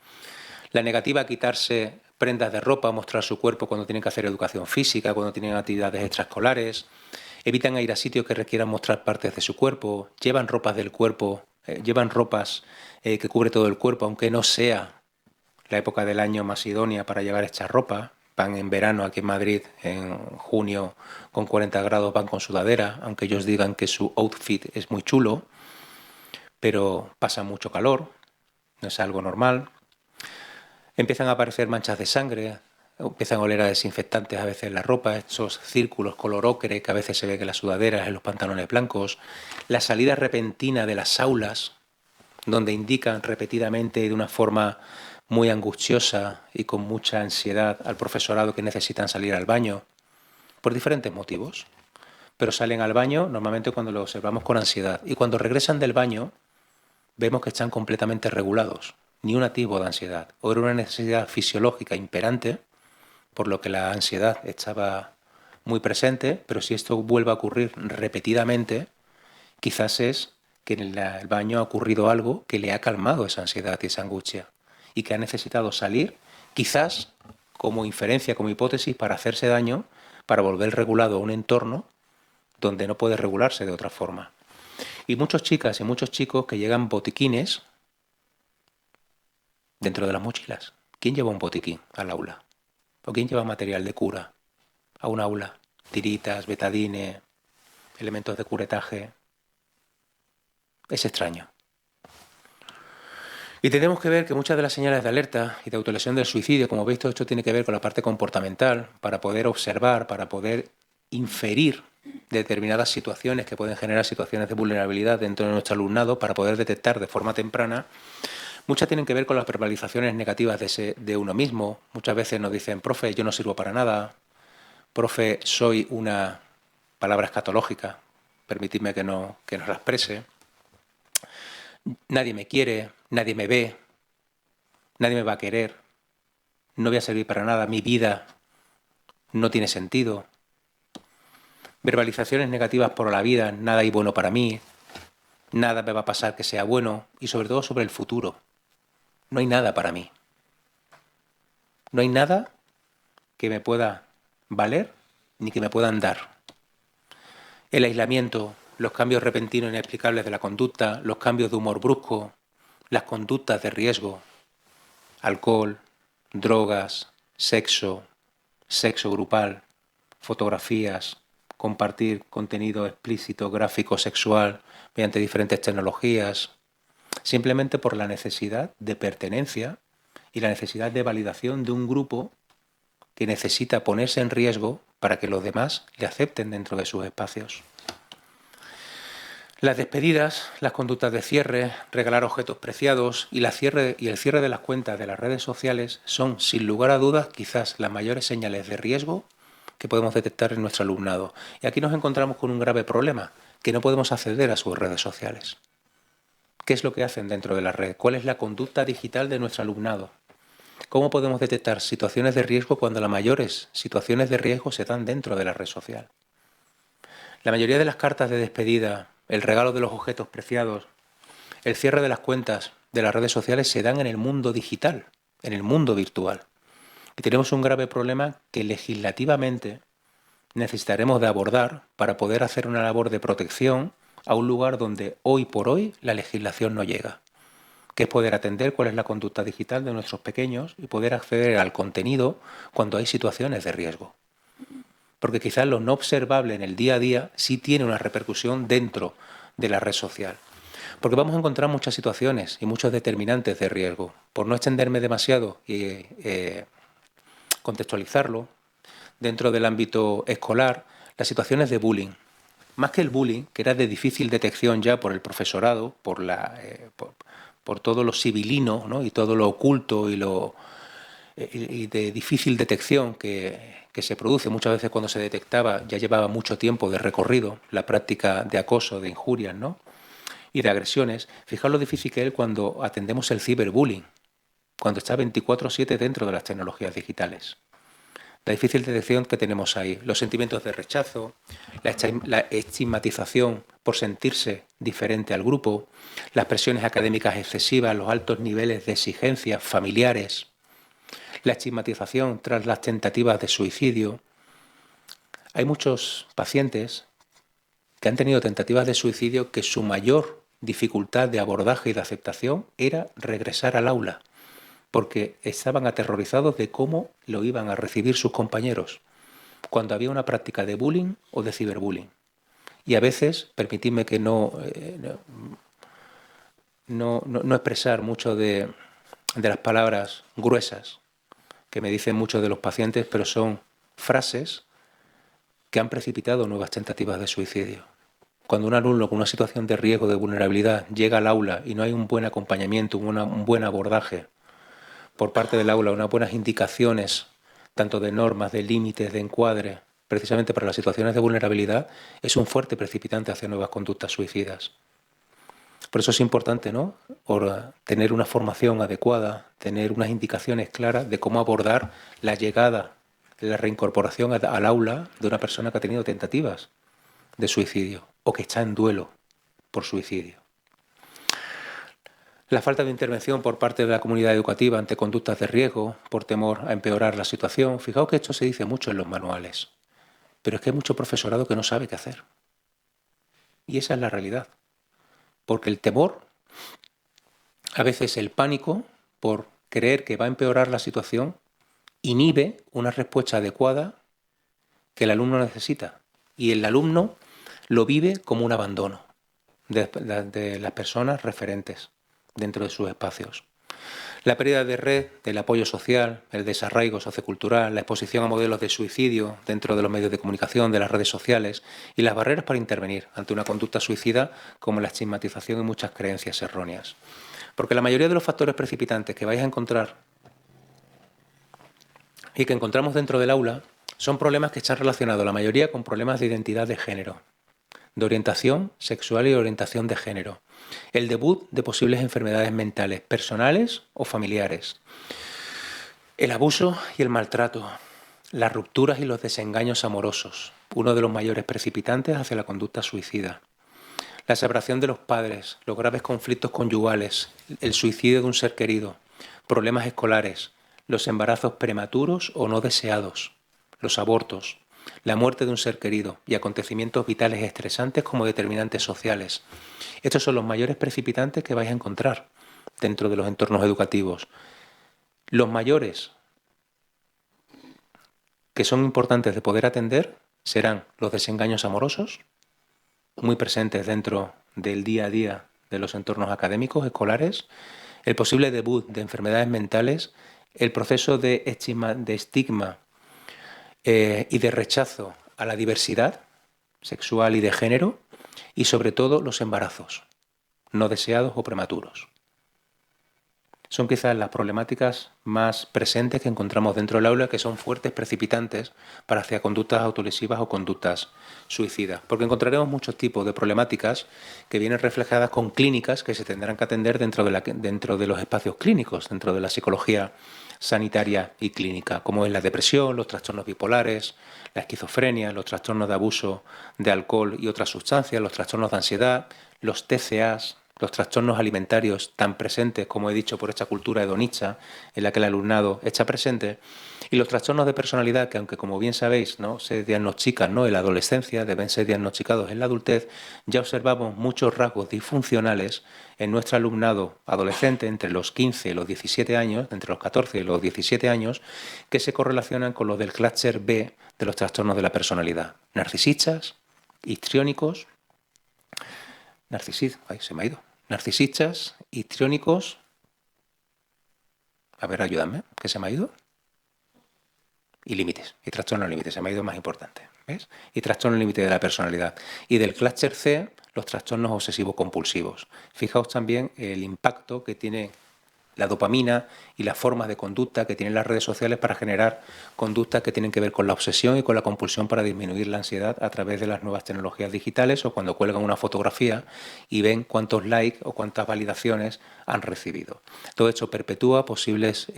la negativa a quitarse prendas de ropa, mostrar su cuerpo cuando tienen que hacer educación física, cuando tienen actividades extraescolares, evitan ir a sitios que requieran mostrar partes de su cuerpo, llevan ropas del cuerpo, llevan ropas que cubre todo el cuerpo, aunque no sea la época del año más idónea para llevar esta ropa. Van en verano aquí en Madrid, en junio, con 40 grados, van con sudadera, aunque ellos digan que su outfit es muy chulo, pero pasa mucho calor, no es algo normal. Empiezan a aparecer manchas de sangre, empiezan a oler a desinfectantes a veces la ropa, esos círculos color ocre que a veces se ve que en las sudaderas, en los pantalones blancos, la salida repentina de las aulas, donde indican repetidamente de una forma muy angustiosa y con mucha ansiedad al profesorado que necesitan salir al baño, por diferentes motivos. Pero salen al baño normalmente cuando lo observamos con ansiedad. Y cuando regresan del baño, vemos que están completamente regulados. Ni un atisbo de ansiedad. O era una necesidad fisiológica imperante, por lo que la ansiedad estaba muy presente, pero si esto vuelve a ocurrir repetidamente, quizás es que en el baño ha ocurrido algo que le ha calmado esa ansiedad y esa angustia y que ha necesitado salir, quizás como inferencia, como hipótesis, para hacerse daño, para volver regulado a un entorno donde no puede regularse de otra forma. Y muchas chicas y muchos chicos que llegan botiquines dentro de las mochilas. ¿Quién lleva un botiquín al aula? ¿O quién lleva material de cura a un aula? Tiritas, betadine, elementos de curetaje. Es extraño. Y tenemos que ver que muchas de las señales de alerta y de autolesión del suicidio, como veis, todo esto tiene que ver con la parte comportamental, para poder observar, para poder inferir determinadas situaciones que pueden generar situaciones de vulnerabilidad dentro de nuestro alumnado, para poder detectar de forma temprana. Muchas tienen que ver con las verbalizaciones negativas de uno mismo. Muchas veces nos dicen, profe, yo no sirvo para nada, profe, soy una palabra escatológica, permitidme que no la exprese. Nadie me quiere, nadie me ve, nadie me va a querer, no voy a servir para nada, mi vida no tiene sentido. Verbalizaciones negativas por la vida, nada hay bueno para mí, nada me va a pasar que sea bueno, y sobre todo sobre el futuro. No hay nada para mí. No hay nada que me pueda valer ni que me puedan dar. El aislamiento, los cambios repentinos e inexplicables de la conducta, los cambios de humor brusco, las conductas de riesgo, alcohol, drogas, sexo grupal, fotografías, compartir contenido explícito, gráfico, sexual, mediante diferentes tecnologías, simplemente por la necesidad de pertenencia y la necesidad de validación de un grupo que necesita ponerse en riesgo para que los demás le acepten dentro de sus espacios. Las despedidas, las conductas de cierre, regalar objetos preciados y el cierre de las cuentas de las redes sociales son, sin lugar a dudas, quizás las mayores señales de riesgo que podemos detectar en nuestro alumnado. Y aquí nos encontramos con un grave problema, que no podemos acceder a sus redes sociales. ¿Qué es lo que hacen dentro de la red? ¿Cuál es la conducta digital de nuestro alumnado? ¿Cómo podemos detectar situaciones de riesgo cuando las mayores situaciones de riesgo se dan dentro de la red social? La mayoría de las cartas de despedida, el regalo de los objetos preciados, el cierre de las cuentas de las redes sociales se dan en el mundo digital, en el mundo virtual. Y tenemos un grave problema que legislativamente necesitaremos de abordar para poder hacer una labor de protección a un lugar donde hoy por hoy la legislación no llega, que es poder atender cuál es la conducta digital de nuestros pequeños y poder acceder al contenido cuando hay situaciones de riesgo. Porque quizás lo no observable en el día a día sí tiene una repercusión dentro de la red social. Porque vamos a encontrar muchas situaciones y muchos determinantes de riesgo. Por no extenderme demasiado y contextualizarlo, dentro del ámbito escolar, las situaciones de bullying. Más que el bullying, que era de difícil detección ya por el profesorado, por todo lo civilino, ¿no? Y todo lo oculto y de difícil detección que se produce muchas veces cuando se detectaba, ya llevaba mucho tiempo de recorrido la práctica de acoso, de injurias, ¿no? Y de agresiones. Fijaos lo difícil que es cuando atendemos el ciberbullying, cuando está 24/7 dentro de las tecnologías digitales. La difícil detección que tenemos ahí, los sentimientos de rechazo, la estigmatización por sentirse diferente al grupo, las presiones académicas excesivas, los altos niveles de exigencias familiares, la estigmatización tras las tentativas de suicidio. Hay muchos pacientes que han tenido tentativas de suicidio que su mayor dificultad de abordaje y de aceptación era regresar al aula, porque estaban aterrorizados de cómo lo iban a recibir sus compañeros cuando había una práctica de bullying o de ciberbullying. Y a veces, permitidme que no expresar mucho de las palabras gruesas, que me dicen muchos de los pacientes, pero son frases que han precipitado nuevas tentativas de suicidio. Cuando un alumno con una situación de riesgo, de vulnerabilidad, llega al aula y no hay un buen acompañamiento, un buen abordaje por parte del aula, unas buenas indicaciones, tanto de normas, de límites, de encuadre, precisamente para las situaciones de vulnerabilidad, es un fuerte precipitante hacia nuevas conductas suicidas. Por eso es importante, ¿no?, por tener una formación adecuada, tener unas indicaciones claras de cómo abordar la llegada, la reincorporación al aula de una persona que ha tenido tentativas de suicidio o que está en duelo por suicidio. La falta de intervención por parte de la comunidad educativa ante conductas de riesgo por temor a empeorar la situación. Fijaos que esto se dice mucho en los manuales, pero es que hay mucho profesorado que no sabe qué hacer. Y esa es la realidad. Porque el temor, a veces el pánico por creer que va a empeorar la situación, inhibe una respuesta adecuada que el alumno necesita. Y el alumno lo vive como un abandono de las personas referentes dentro de sus espacios. La pérdida de red, del apoyo social, el desarraigo sociocultural, la exposición a modelos de suicidio dentro de los medios de comunicación, de las redes sociales y las barreras para intervenir ante una conducta suicida como la estigmatización y muchas creencias erróneas. Porque la mayoría de los factores precipitantes que vais a encontrar y que encontramos dentro del aula son problemas que están relacionados, la mayoría, con problemas de identidad de género, de orientación sexual y de orientación de género. El debut de posibles enfermedades mentales, personales o familiares. El abuso y el maltrato. Las rupturas y los desengaños amorosos. Uno de los mayores precipitantes hacia la conducta suicida. La separación de los padres, los graves conflictos conyugales, el suicidio de un ser querido, problemas escolares, los embarazos prematuros o no deseados, los abortos, la muerte de un ser querido y acontecimientos vitales estresantes como determinantes sociales. Estos son los mayores precipitantes que vais a encontrar dentro de los entornos educativos. Los mayores que son importantes de poder atender serán los desengaños amorosos, muy presentes dentro del día a día de los entornos académicos, escolares, el posible debut de enfermedades mentales, el proceso de estigma y de rechazo a la diversidad sexual y de género, y sobre todo los embarazos no deseados o prematuros. Son quizás las problemáticas más presentes que encontramos dentro del aula, que son fuertes precipitantes para hacia conductas autolesivas o conductas suicidas. Porque encontraremos muchos tipos de problemáticas que vienen reflejadas con clínicas que se tendrán que atender dentro de los espacios clínicos, dentro de la psicología sanitaria y clínica, como es la depresión, los trastornos bipolares, la esquizofrenia, los trastornos de abuso de alcohol y otras sustancias, los trastornos de ansiedad, los TCAs, los trastornos alimentarios tan presentes, como he dicho, por esta cultura hedonista en la que el alumnado está presente, y los trastornos de personalidad que, aunque como bien sabéis, ¿no?, se diagnostican, ¿no?, en la adolescencia, deben ser diagnosticados en la adultez, ya observamos muchos rasgos disfuncionales en nuestro alumnado adolescente entre los 15 y los 17 años, entre los 14 y los 17 años, que se correlacionan con los del clúster B de los trastornos de la personalidad. Narcisistas, histriónicos, narcisistas, histriónicos, a ver, ayúdame, ¿qué se me ha ido? Y límites, y trastornos límites, se me ha ido más importante, ¿ves? Y trastornos límite de la personalidad. Y del clúster C, los trastornos obsesivo-compulsivos. Fijaos también el impacto que tiene la dopamina y las formas de conducta que tienen las redes sociales para generar conductas que tienen que ver con la obsesión y con la compulsión para disminuir la ansiedad a través de las nuevas tecnologías digitales, o cuando cuelgan una fotografía y ven cuántos likes o cuántas validaciones han recibido. Todo esto perpetúa posibles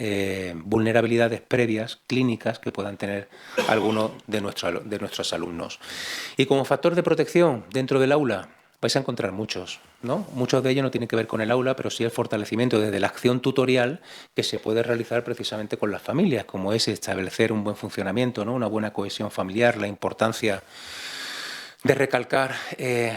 vulnerabilidades previas, clínicas, que puedan tener algunos de nuestros alumnos. Y como factor de protección dentro del aula, vais a encontrar muchos, ¿no? Muchos de ellos no tienen que ver con el aula, pero sí el fortalecimiento desde la acción tutorial que se puede realizar precisamente con las familias, como es establecer un buen funcionamiento, ¿no?, una buena cohesión familiar, la importancia de recalcar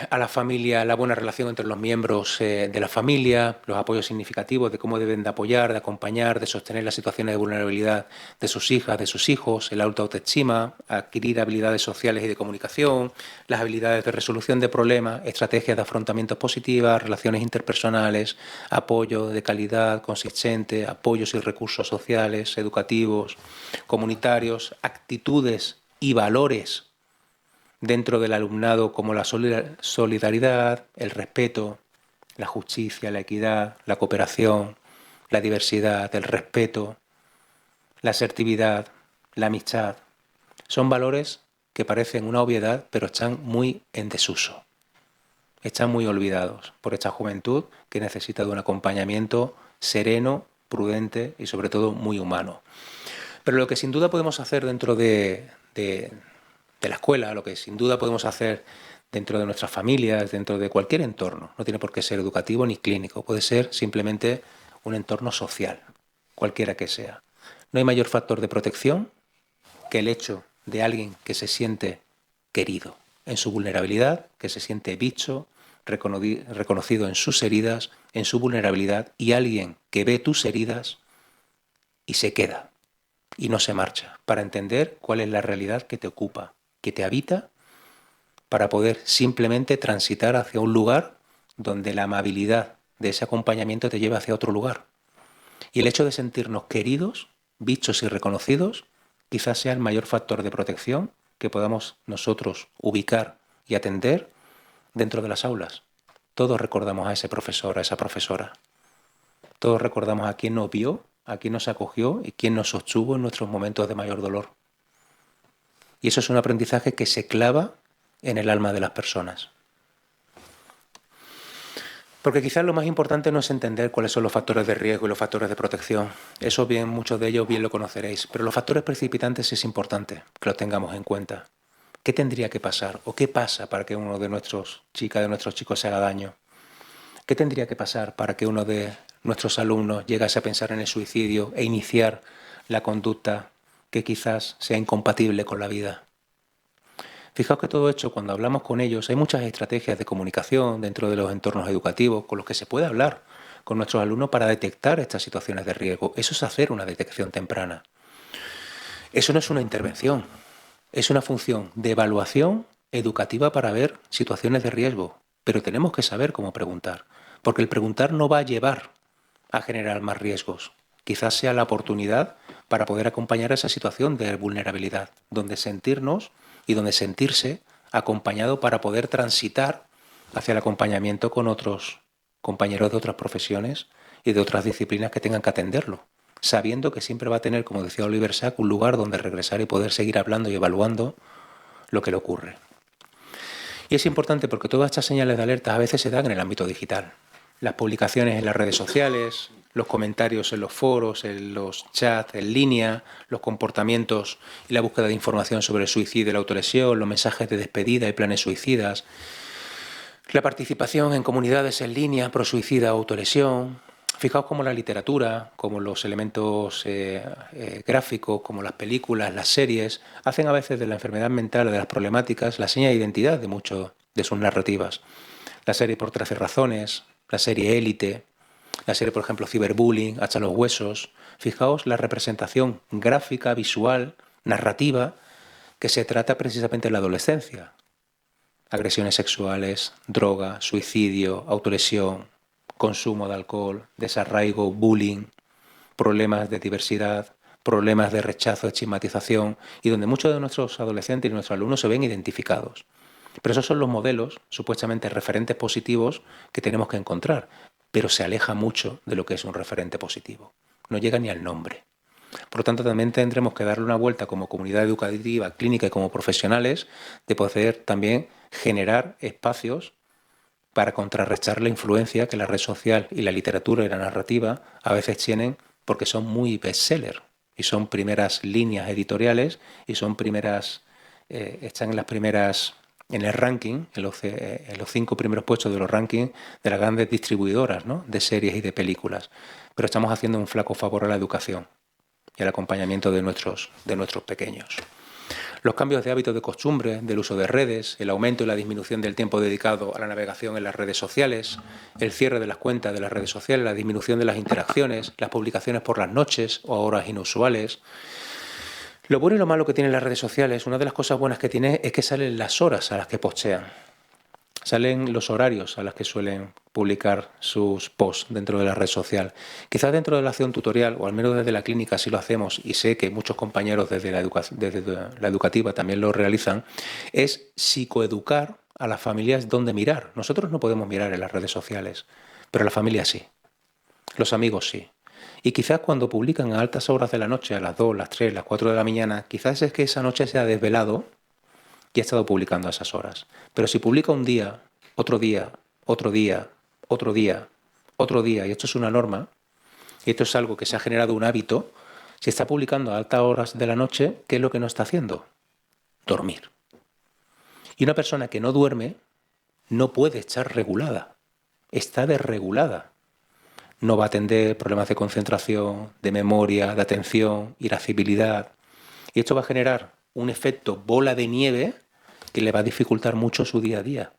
a la familia la buena relación entre los miembros de la familia, los apoyos significativos de cómo deben de apoyar, de acompañar, de sostener las situaciones de vulnerabilidad de sus hijas, de sus hijos, el alta autoestima, adquirir habilidades sociales y de comunicación, las habilidades de resolución de problemas, estrategias de afrontamientos positivas, relaciones interpersonales, apoyo de calidad consistente, apoyos y recursos sociales, educativos, comunitarios, actitudes y valores dentro del alumnado como la solidaridad, el respeto, la justicia, la equidad, la cooperación, la diversidad, el respeto, la asertividad, la amistad. Son valores que parecen una obviedad, pero están muy en desuso. Están muy olvidados por esta juventud que necesita de un acompañamiento sereno, prudente y sobre todo muy humano. Pero lo que sin duda podemos hacer dentro de la escuela, lo que sin duda podemos hacer dentro de nuestras familias, dentro de cualquier entorno, no tiene por qué ser educativo ni clínico, puede ser simplemente un entorno social, cualquiera que sea. No hay mayor factor de protección que el hecho de alguien que se siente querido en su vulnerabilidad, que se siente visto, reconocido en sus heridas, en su vulnerabilidad, y alguien que ve tus heridas y se queda y no se marcha para entender cuál es la realidad que te ocupa, que te habita, para poder simplemente transitar hacia un lugar donde la amabilidad de ese acompañamiento te lleva hacia otro lugar. Y el hecho de sentirnos queridos, vistos y reconocidos, quizás sea el mayor factor de protección que podamos nosotros ubicar y atender dentro de las aulas. Todos recordamos a ese profesor, a esa profesora. Todos recordamos a quién nos vio, a quién nos acogió y quién nos sostuvo en nuestros momentos de mayor dolor. Y eso es un aprendizaje que se clava en el alma de las personas. Porque quizás lo más importante no es entender cuáles son los factores de riesgo y los factores de protección. Eso bien, muchos de ellos bien lo conoceréis. Pero los factores precipitantes es importante que los tengamos en cuenta. ¿Qué tendría que pasar o qué pasa para que uno de nuestros chicos se haga daño? ¿Qué tendría que pasar para que uno de nuestros alumnos llegase a pensar en el suicidio e iniciar la conducta que quizás sea incompatible con la vida? Fijaos que todo esto, cuando hablamos con ellos, hay muchas estrategias de comunicación dentro de los entornos educativos con los que se puede hablar con nuestros alumnos para detectar estas situaciones de riesgo. Eso es hacer una detección temprana. Eso no es una intervención, es una función de evaluación educativa para ver situaciones de riesgo. Pero tenemos que saber cómo preguntar, porque el preguntar no va a llevar a generar más riesgos. Quizás sea la oportunidad para poder acompañar a esa situación de vulnerabilidad, donde sentirnos y donde sentirse acompañado para poder transitar hacia el acompañamiento con otros compañeros de otras profesiones y de otras disciplinas que tengan que atenderlo, sabiendo que siempre va a tener, como decía Oliver Sacks, un lugar donde regresar y poder seguir hablando y evaluando lo que le ocurre. Y es importante porque todas estas señales de alerta a veces se dan en el ámbito digital. Las publicaciones en las redes sociales, los comentarios en los foros, en los chats en línea, los comportamientos y la búsqueda de información sobre el suicidio y la autolesión, los mensajes de despedida y planes suicidas, la participación en comunidades en línea pro suicida o autolesión. Fijaos cómo la literatura, como los elementos gráficos, como las películas, las series, hacen a veces de la enfermedad mental o de las problemáticas la seña de identidad de muchas de sus narrativas. La serie Por 13 razones, la serie Élite, la serie, por ejemplo, Ciberbullying, Hasta los huesos. Fijaos la representación gráfica, visual, narrativa, que se trata precisamente en la adolescencia. Agresiones sexuales, droga, suicidio, autolesión, consumo de alcohol, desarraigo, bullying, problemas de diversidad, problemas de rechazo, estigmatización, y donde muchos de nuestros adolescentes y nuestros alumnos se ven identificados. Pero esos son los modelos, supuestamente referentes positivos, que tenemos que encontrar, pero se aleja mucho de lo que es un referente positivo. No llega ni al nombre. Por lo tanto, también tendremos que darle una vuelta como comunidad educativa, clínica y como profesionales, de poder también generar espacios para contrarrestar la influencia que la red social y la literatura y la narrativa a veces tienen, porque son muy bestseller y son primeras líneas editoriales y son están en las primeras, en el ranking, en los 5 primeros puestos de los rankings de las grandes distribuidoras, ¿no?, de series y de películas. Pero estamos haciendo un flaco favor a la educación y al acompañamiento de nuestros pequeños. Los cambios de hábitos de costumbre, del uso de redes, el aumento y la disminución del tiempo dedicado a la navegación en las redes sociales, el cierre de las cuentas de las redes sociales, la disminución de las interacciones, las publicaciones por las noches o a horas inusuales. Lo bueno y lo malo que tienen las redes sociales, una de las cosas buenas que tiene es que salen las horas a las que postean. Salen los horarios a los que suelen publicar sus posts dentro de la red social. Quizás dentro de la acción tutorial, o al menos desde la clínica sí lo hacemos, y sé que muchos compañeros desde la educativa también lo realizan, es psicoeducar a las familias dónde mirar. Nosotros no podemos mirar en las redes sociales, pero la familia sí, los amigos sí. Y quizás cuando publican a altas horas de la noche, a las 2, las 3, las 4 de la mañana, quizás es que esa noche se ha desvelado y ha estado publicando a esas horas. Pero si publica un día, otro día, otro día, otro día, otro día, y esto es una norma, y esto es algo que se ha generado un hábito, si está publicando a altas horas de la noche, ¿qué es lo que no está haciendo? Dormir. Y una persona que no duerme no puede estar regulada, está desregulada. No va a atender problemas de concentración, de memoria, de atención, irascibilidad. Y esto va a generar un efecto bola de nieve que le va a dificultar mucho su día a día,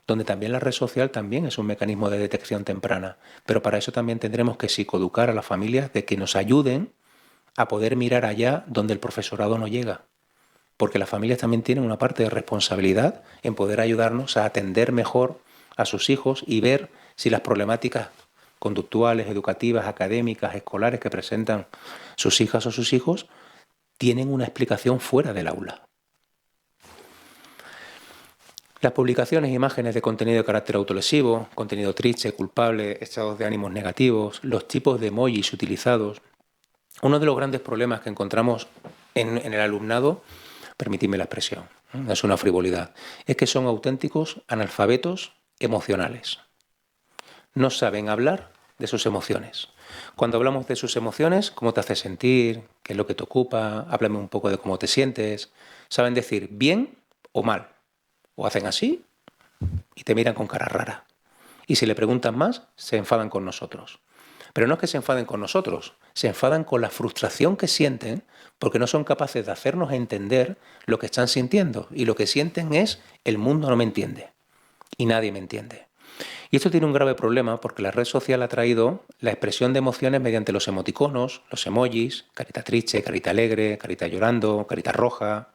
donde también la red social también es un mecanismo de detección temprana. Pero para eso también tendremos que psicoeducar a las familias de que nos ayuden a poder mirar allá donde el profesorado no llega. Porque las familias también tienen una parte de responsabilidad en poder ayudarnos a atender mejor a sus hijos y ver si las problemáticas conductuales, educativas, académicas, escolares que presentan sus hijas o sus hijos tienen una explicación fuera del aula. Las publicaciones e imágenes de contenido de carácter autolesivo, contenido triste, culpable, estados de ánimos negativos, los tipos de emojis utilizados. Uno de los grandes problemas que encontramos en el alumnado, permitidme la expresión, no es una frivolidad, es que son auténticos analfabetos emocionales. No saben hablar de sus emociones. Cuando hablamos de sus emociones, cómo te hace sentir, qué es lo que te ocupa, háblame un poco de cómo te sientes. Saben decir bien o mal. O hacen así y te miran con cara rara. Y si le preguntan más, se enfadan con nosotros. Pero no es que se enfaden con nosotros, se enfadan con la frustración que sienten porque no son capaces de hacernos entender lo que están sintiendo. Y lo que sienten es, el mundo no me entiende y nadie me entiende. Y esto tiene un grave problema porque la red social ha traído la expresión de emociones mediante los emoticonos, los emojis, carita triste, carita alegre, carita llorando, carita roja.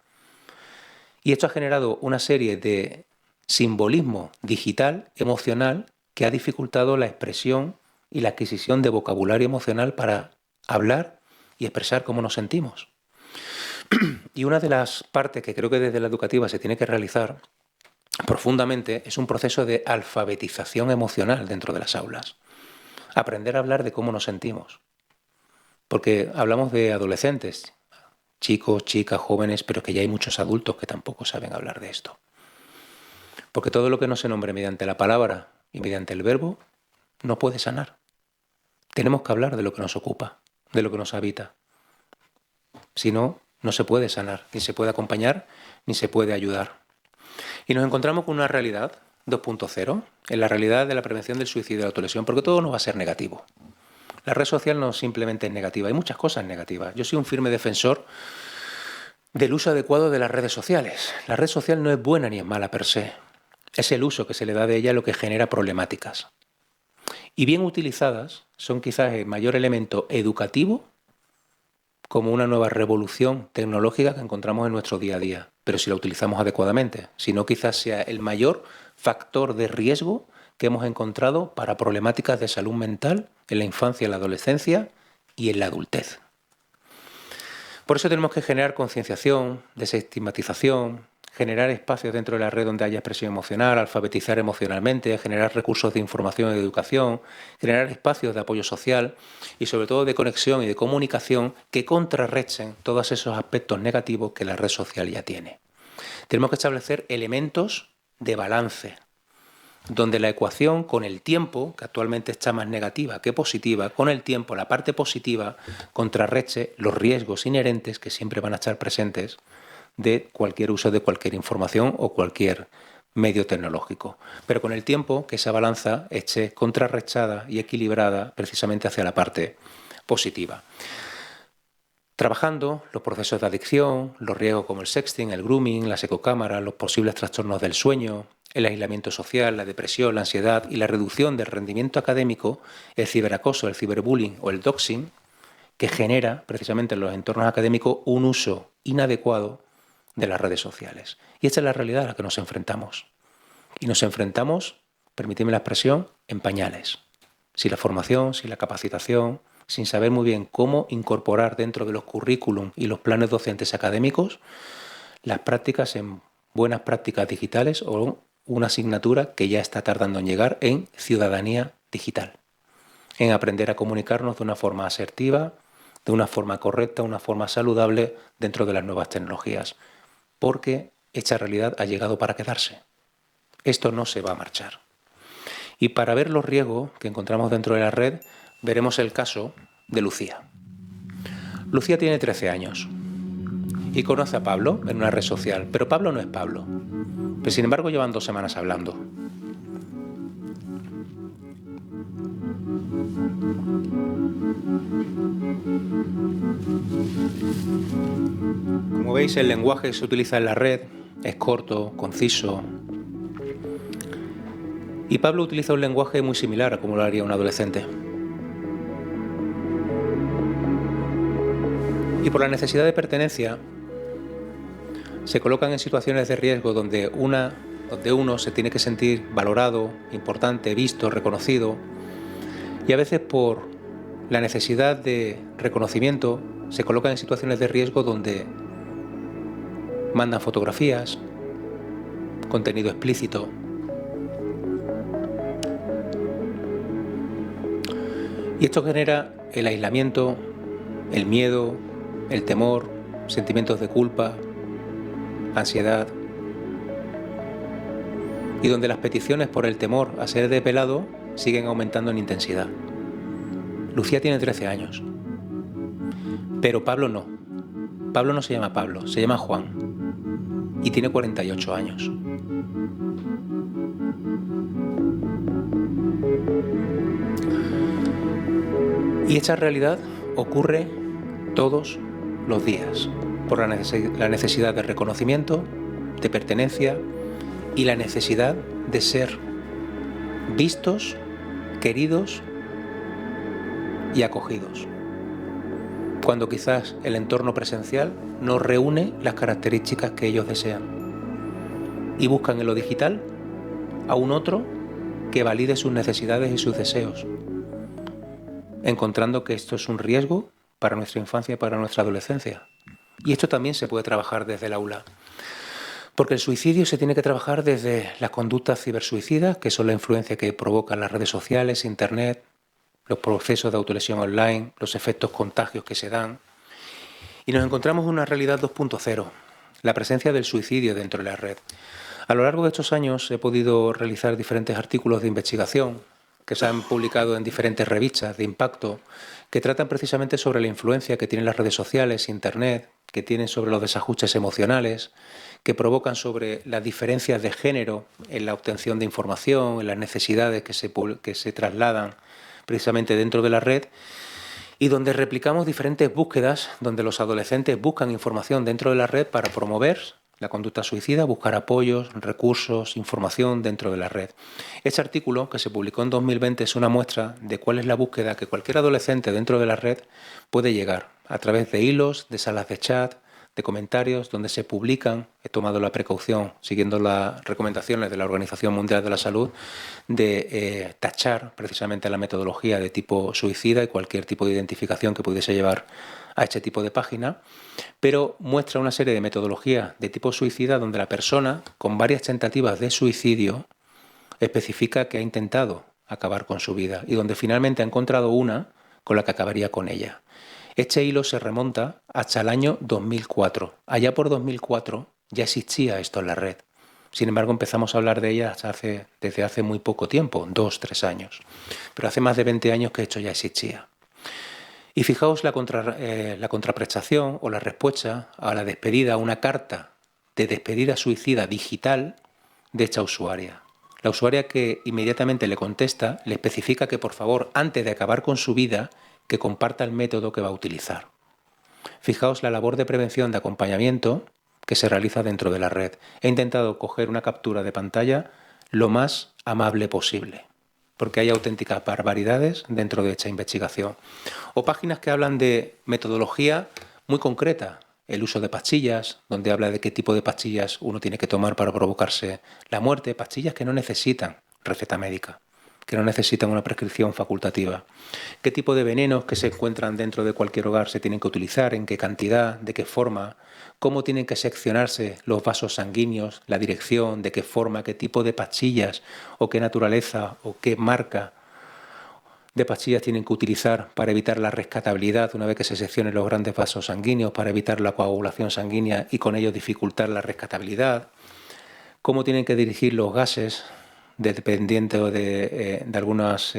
Y esto ha generado una serie de simbolismo digital, emocional, que ha dificultado la expresión y la adquisición de vocabulario emocional para hablar y expresar cómo nos sentimos. Y una de las partes que creo que desde la educativa se tiene que realizar profundamente es un proceso de alfabetización emocional dentro de las aulas. Aprender a hablar de cómo nos sentimos. Porque hablamos de adolescentes, chicos, chicas, jóvenes, pero que ya hay muchos adultos que tampoco saben hablar de esto. Porque todo lo que no se nombre mediante la palabra y mediante el verbo no puede sanar. Tenemos que hablar de lo que nos ocupa, de lo que nos habita. Si no, no se puede sanar, ni se puede acompañar, ni se puede ayudar. Y nos encontramos con una realidad 2.0, en la realidad de la prevención del suicidio y de la autolesión, porque todo no va a ser negativo. La red social no simplemente es negativa, hay muchas cosas negativas. Yo soy un firme defensor del uso adecuado de las redes sociales. La red social no es buena ni es mala per se. Es el uso que se le da de ella lo que genera problemáticas. Y bien utilizadas son quizás el mayor elemento educativo como una nueva revolución tecnológica que encontramos en nuestro día a día. Pero si la utilizamos adecuadamente, si no quizás sea el mayor factor de riesgo que hemos encontrado para problemáticas de salud mental en la infancia, en la adolescencia y en la adultez. Por eso tenemos que generar concienciación, desestigmatización, generar espacios dentro de la red donde haya expresión emocional, alfabetizar emocionalmente, generar recursos de información y de educación, generar espacios de apoyo social y sobre todo de conexión y de comunicación que contrarresten todos esos aspectos negativos que la red social ya tiene. Tenemos que establecer elementos de balance, donde la ecuación con el tiempo, que actualmente está más negativa que positiva, con el tiempo la parte positiva contrarreste los riesgos inherentes que siempre van a estar presentes de cualquier uso de cualquier información o cualquier medio tecnológico. Pero con el tiempo que esa balanza esté contrarrestada y equilibrada precisamente hacia la parte positiva. trabajando los procesos de adicción, los riesgos como el sexting, el grooming, las ecocámaras, los posibles trastornos del sueño, el aislamiento social, la depresión, la ansiedad y la reducción del rendimiento académico, el ciberacoso, el ciberbullying o el doxing, que genera precisamente en los entornos académicos un uso inadecuado de las redes sociales. Y esta es la realidad a la que nos enfrentamos. Y nos enfrentamos, permíteme la expresión, en pañales. Sin la formación, sin la capacitación, sin saber muy bien cómo incorporar dentro de los currículum y los planes docentes académicos las prácticas en buenas prácticas digitales o una asignatura que ya está tardando en llegar en ciudadanía digital, en aprender a comunicarnos de una forma asertiva, de una forma correcta, una forma saludable dentro de las nuevas tecnologías, porque esta realidad ha llegado para quedarse. Esto no se va a marchar. Y para ver los riesgos que encontramos dentro de la red, veremos el caso de Lucía. Lucía tiene 13 años y conoce a Pablo en una red social, pero Pablo no es Pablo. Pero sin embargo llevan 2 semanas hablando. Como veis, el lenguaje que se utiliza en la red es corto, conciso. Y Pablo utiliza un lenguaje muy similar a como lo haría un adolescente. Y por la necesidad de pertenencia, se colocan en situaciones de riesgo donde uno se tiene que sentir valorado, importante, visto, reconocido. Y a veces por la necesidad de reconocimiento, se colocan en situaciones de riesgo donde mandan fotografías, contenido explícito. Y esto genera el aislamiento, el miedo, el temor, sentimientos de culpa, ansiedad. Y donde las peticiones por el temor a ser depelado siguen aumentando en intensidad. Lucía tiene 13 años. Pero Pablo no. Pablo no se llama Pablo, se llama Juan. Y tiene 48 años. Y esta realidad ocurre todos los días por la necesidad de reconocimiento, de pertenencia y la necesidad de ser vistos, queridos y acogidos. Cuando quizás el entorno presencial no reúne las características que ellos desean y buscan en lo digital a un otro que valide sus necesidades y sus deseos, encontrando que esto es un riesgo para nuestra infancia y para nuestra adolescencia. Y esto también se puede trabajar desde el aula, porque el suicidio se tiene que trabajar desde las conductas cibersuicidas, que son la influencia que provocan las redes sociales, Internet, los procesos de autolesión online, los efectos contagios que se dan. Y nos encontramos en una realidad 2.0, la presencia del suicidio dentro de la red. A lo largo de estos años he podido realizar diferentes artículos de investigación que se han publicado en diferentes revistas de impacto, que tratan precisamente sobre la influencia que tienen las redes sociales, Internet, que tienen sobre los desajustes emocionales, que provocan sobre las diferencias de género en la obtención de información, en las necesidades que se trasladan precisamente dentro de la red, y donde replicamos diferentes búsquedas, donde los adolescentes buscan información dentro de la red para promover la conducta suicida, buscar apoyos, recursos, información dentro de la red. Este artículo, que se publicó en 2020, es una muestra de cuál es la búsqueda que cualquier adolescente dentro de la red puede llegar a través de hilos, de salas de chat, de comentarios, donde se publican, he tomado la precaución, siguiendo las recomendaciones de la Organización Mundial de la Salud, de tachar precisamente la metodología de tipo suicida y cualquier tipo de identificación que pudiese llevar a este tipo de página, pero muestra una serie de metodologías de tipo suicida donde la persona, con varias tentativas de suicidio, especifica que ha intentado acabar con su vida y donde finalmente ha encontrado una con la que acabaría con ella. Este hilo se remonta hasta el año 2004. Allá por 2004 ya existía esto en la red. Sin embargo, empezamos a hablar de ella desde hace muy poco tiempo, 2-3 años. Pero hace más de 20 años que esto ya existía. Y fijaos la contraprestación o la respuesta a la despedida, a una carta de despedida suicida digital de esta usuaria. La usuaria, que inmediatamente le contesta, le especifica que por favor, antes de acabar con su vida, que comparta el método que va a utilizar. Fijaos la labor de prevención, de acompañamiento que se realiza dentro de la red. He intentado coger una captura de pantalla lo más amable posible, porque hay auténticas barbaridades dentro de esta investigación. O páginas que hablan de metodología muy concreta, el uso de pastillas, donde habla de qué tipo de pastillas uno tiene que tomar para provocarse la muerte, pastillas que no necesitan receta médica, que no necesitan una prescripción facultativa. ¿Qué tipo de venenos que se encuentran dentro de cualquier hogar se tienen que utilizar? ¿En qué cantidad? ¿De qué forma? ¿Cómo tienen que seccionarse los vasos sanguíneos? ¿La dirección? ¿De qué forma? ¿Qué tipo de pastillas? ¿O qué naturaleza? ¿O qué marca de pastillas tienen que utilizar para evitar la rescatabilidad una vez que se seccionen los grandes vasos sanguíneos, para evitar la coagulación sanguínea y con ello dificultar la rescatabilidad? ¿Cómo tienen que dirigir los gases dependiendo de algunas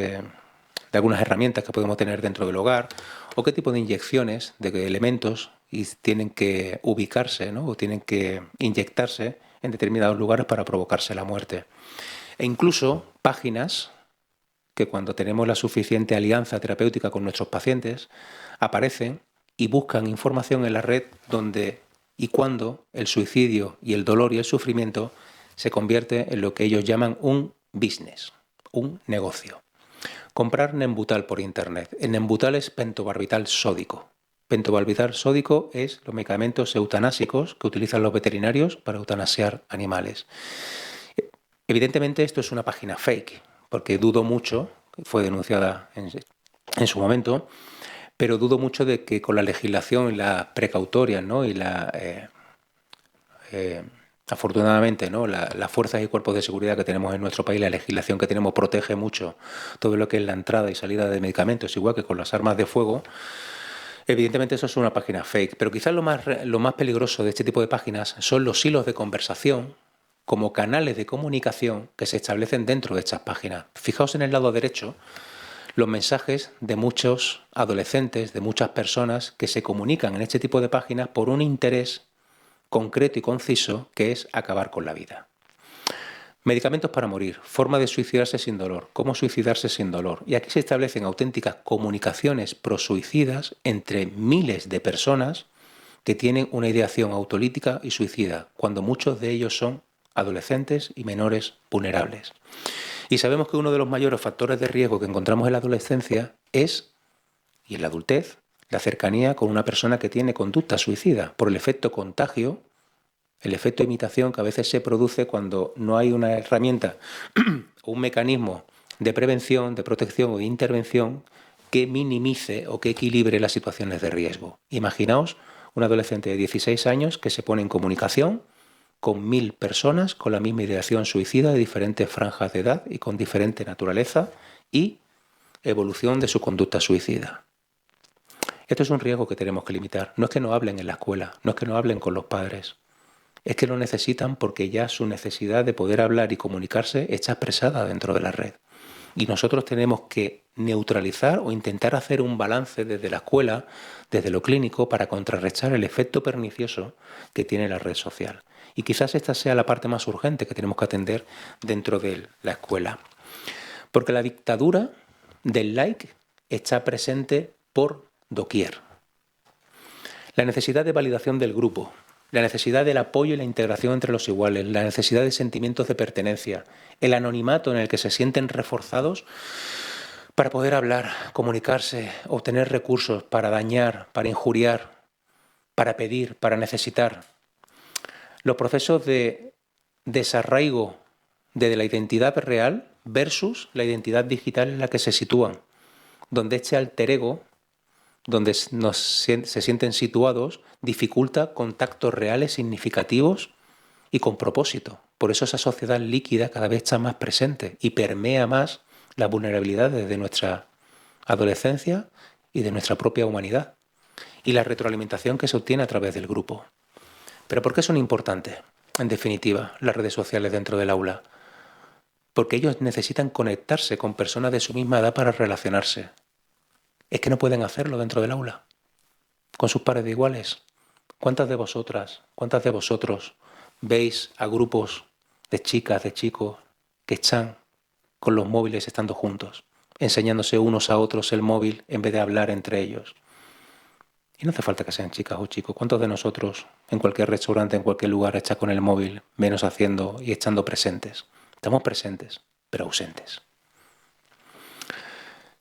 herramientas que podemos tener dentro del hogar? ¿O qué tipo de inyecciones de elementos y tienen que ubicarse, ¿no? O tienen que inyectarse en determinados lugares para provocarse la muerte? E incluso páginas que cuando tenemos la suficiente alianza terapéutica con nuestros pacientes, aparecen y buscan información en la red donde y cuando el suicidio y el dolor y el sufrimiento se convierte en lo que ellos llaman un business, un negocio. Comprar Nembutal por internet. El Nembutal es pentobarbital sódico. Pentobarbital sódico es los medicamentos eutanásicos que utilizan los veterinarios para eutanasiar animales. Evidentemente esto es una página fake, porque dudo mucho, fue denunciada en su momento, pero dudo mucho de que con la legislación y las precautorias, ¿no? Y afortunadamente, ¿no? Las fuerzas y cuerpos de seguridad que tenemos en nuestro país, la legislación que tenemos protege mucho todo lo que es la entrada y salida de medicamentos, igual que con las armas de fuego. Evidentemente eso es una página fake, pero quizás lo más peligroso de este tipo de páginas son los hilos de conversación como canales de comunicación que se establecen dentro de estas páginas. Fijaos en el lado derecho los mensajes de muchos adolescentes, de muchas personas que se comunican en este tipo de páginas por un interés concreto y conciso que es acabar con la vida. Medicamentos para morir, forma de suicidarse sin dolor, cómo suicidarse sin dolor. Y aquí se establecen auténticas comunicaciones prosuicidas entre miles de personas que tienen una ideación autolítica y suicida, cuando muchos de ellos son adolescentes y menores vulnerables. Y sabemos que uno de los mayores factores de riesgo que encontramos en la adolescencia es, y en la adultez, la cercanía con una persona que tiene conducta suicida, por el efecto contagio, el efecto imitación que a veces se produce cuando no hay una herramienta o un mecanismo de prevención, de protección o de intervención que minimice o que equilibre las situaciones de riesgo. Imaginaos un adolescente de 16 años que se pone en comunicación con 1000 personas con la misma ideación suicida de diferentes franjas de edad y con diferente naturaleza y evolución de su conducta suicida. Esto es un riesgo que tenemos que limitar. No es que no hablen en la escuela, no es que no hablen con los padres. Es que lo necesitan porque ya su necesidad de poder hablar y comunicarse está expresada dentro de la red. Y nosotros tenemos que neutralizar o intentar hacer un balance desde la escuela, desde lo clínico, para contrarrestar el efecto pernicioso que tiene la red social. Y quizás esta sea la parte más urgente que tenemos que atender dentro de la escuela. Porque la dictadura del like está presente por doquier. La necesidad de validación del grupo, la necesidad del apoyo y la integración entre los iguales, la necesidad de sentimientos de pertenencia, el anonimato en el que se sienten reforzados para poder hablar, comunicarse, obtener recursos para dañar, para injuriar, para pedir, para necesitar. Los procesos de desarraigo de la identidad real versus la identidad digital en la que se sitúan, donde este alter ego, donde se sienten situados, dificulta contactos reales significativos y con propósito. Por eso esa sociedad líquida cada vez está más presente y permea más las vulnerabilidades de nuestra adolescencia y de nuestra propia humanidad y la retroalimentación que se obtiene a través del grupo. ¿Pero por qué son importantes, en definitiva, las redes sociales dentro del aula? Porque ellos necesitan conectarse con personas de su misma edad para relacionarse. Es que no pueden hacerlo dentro del aula, con sus pares de iguales. ¿Cuántas de vosotras, cuántas de vosotros veis a grupos de chicas, de chicos, que están con los móviles estando juntos, enseñándose unos a otros el móvil en vez de hablar entre ellos? Y no hace falta que sean chicas o chicos. ¿Cuántos de nosotros en cualquier restaurante, en cualquier lugar, está con el móvil, menos haciendo y estando presentes? Estamos presentes, pero ausentes.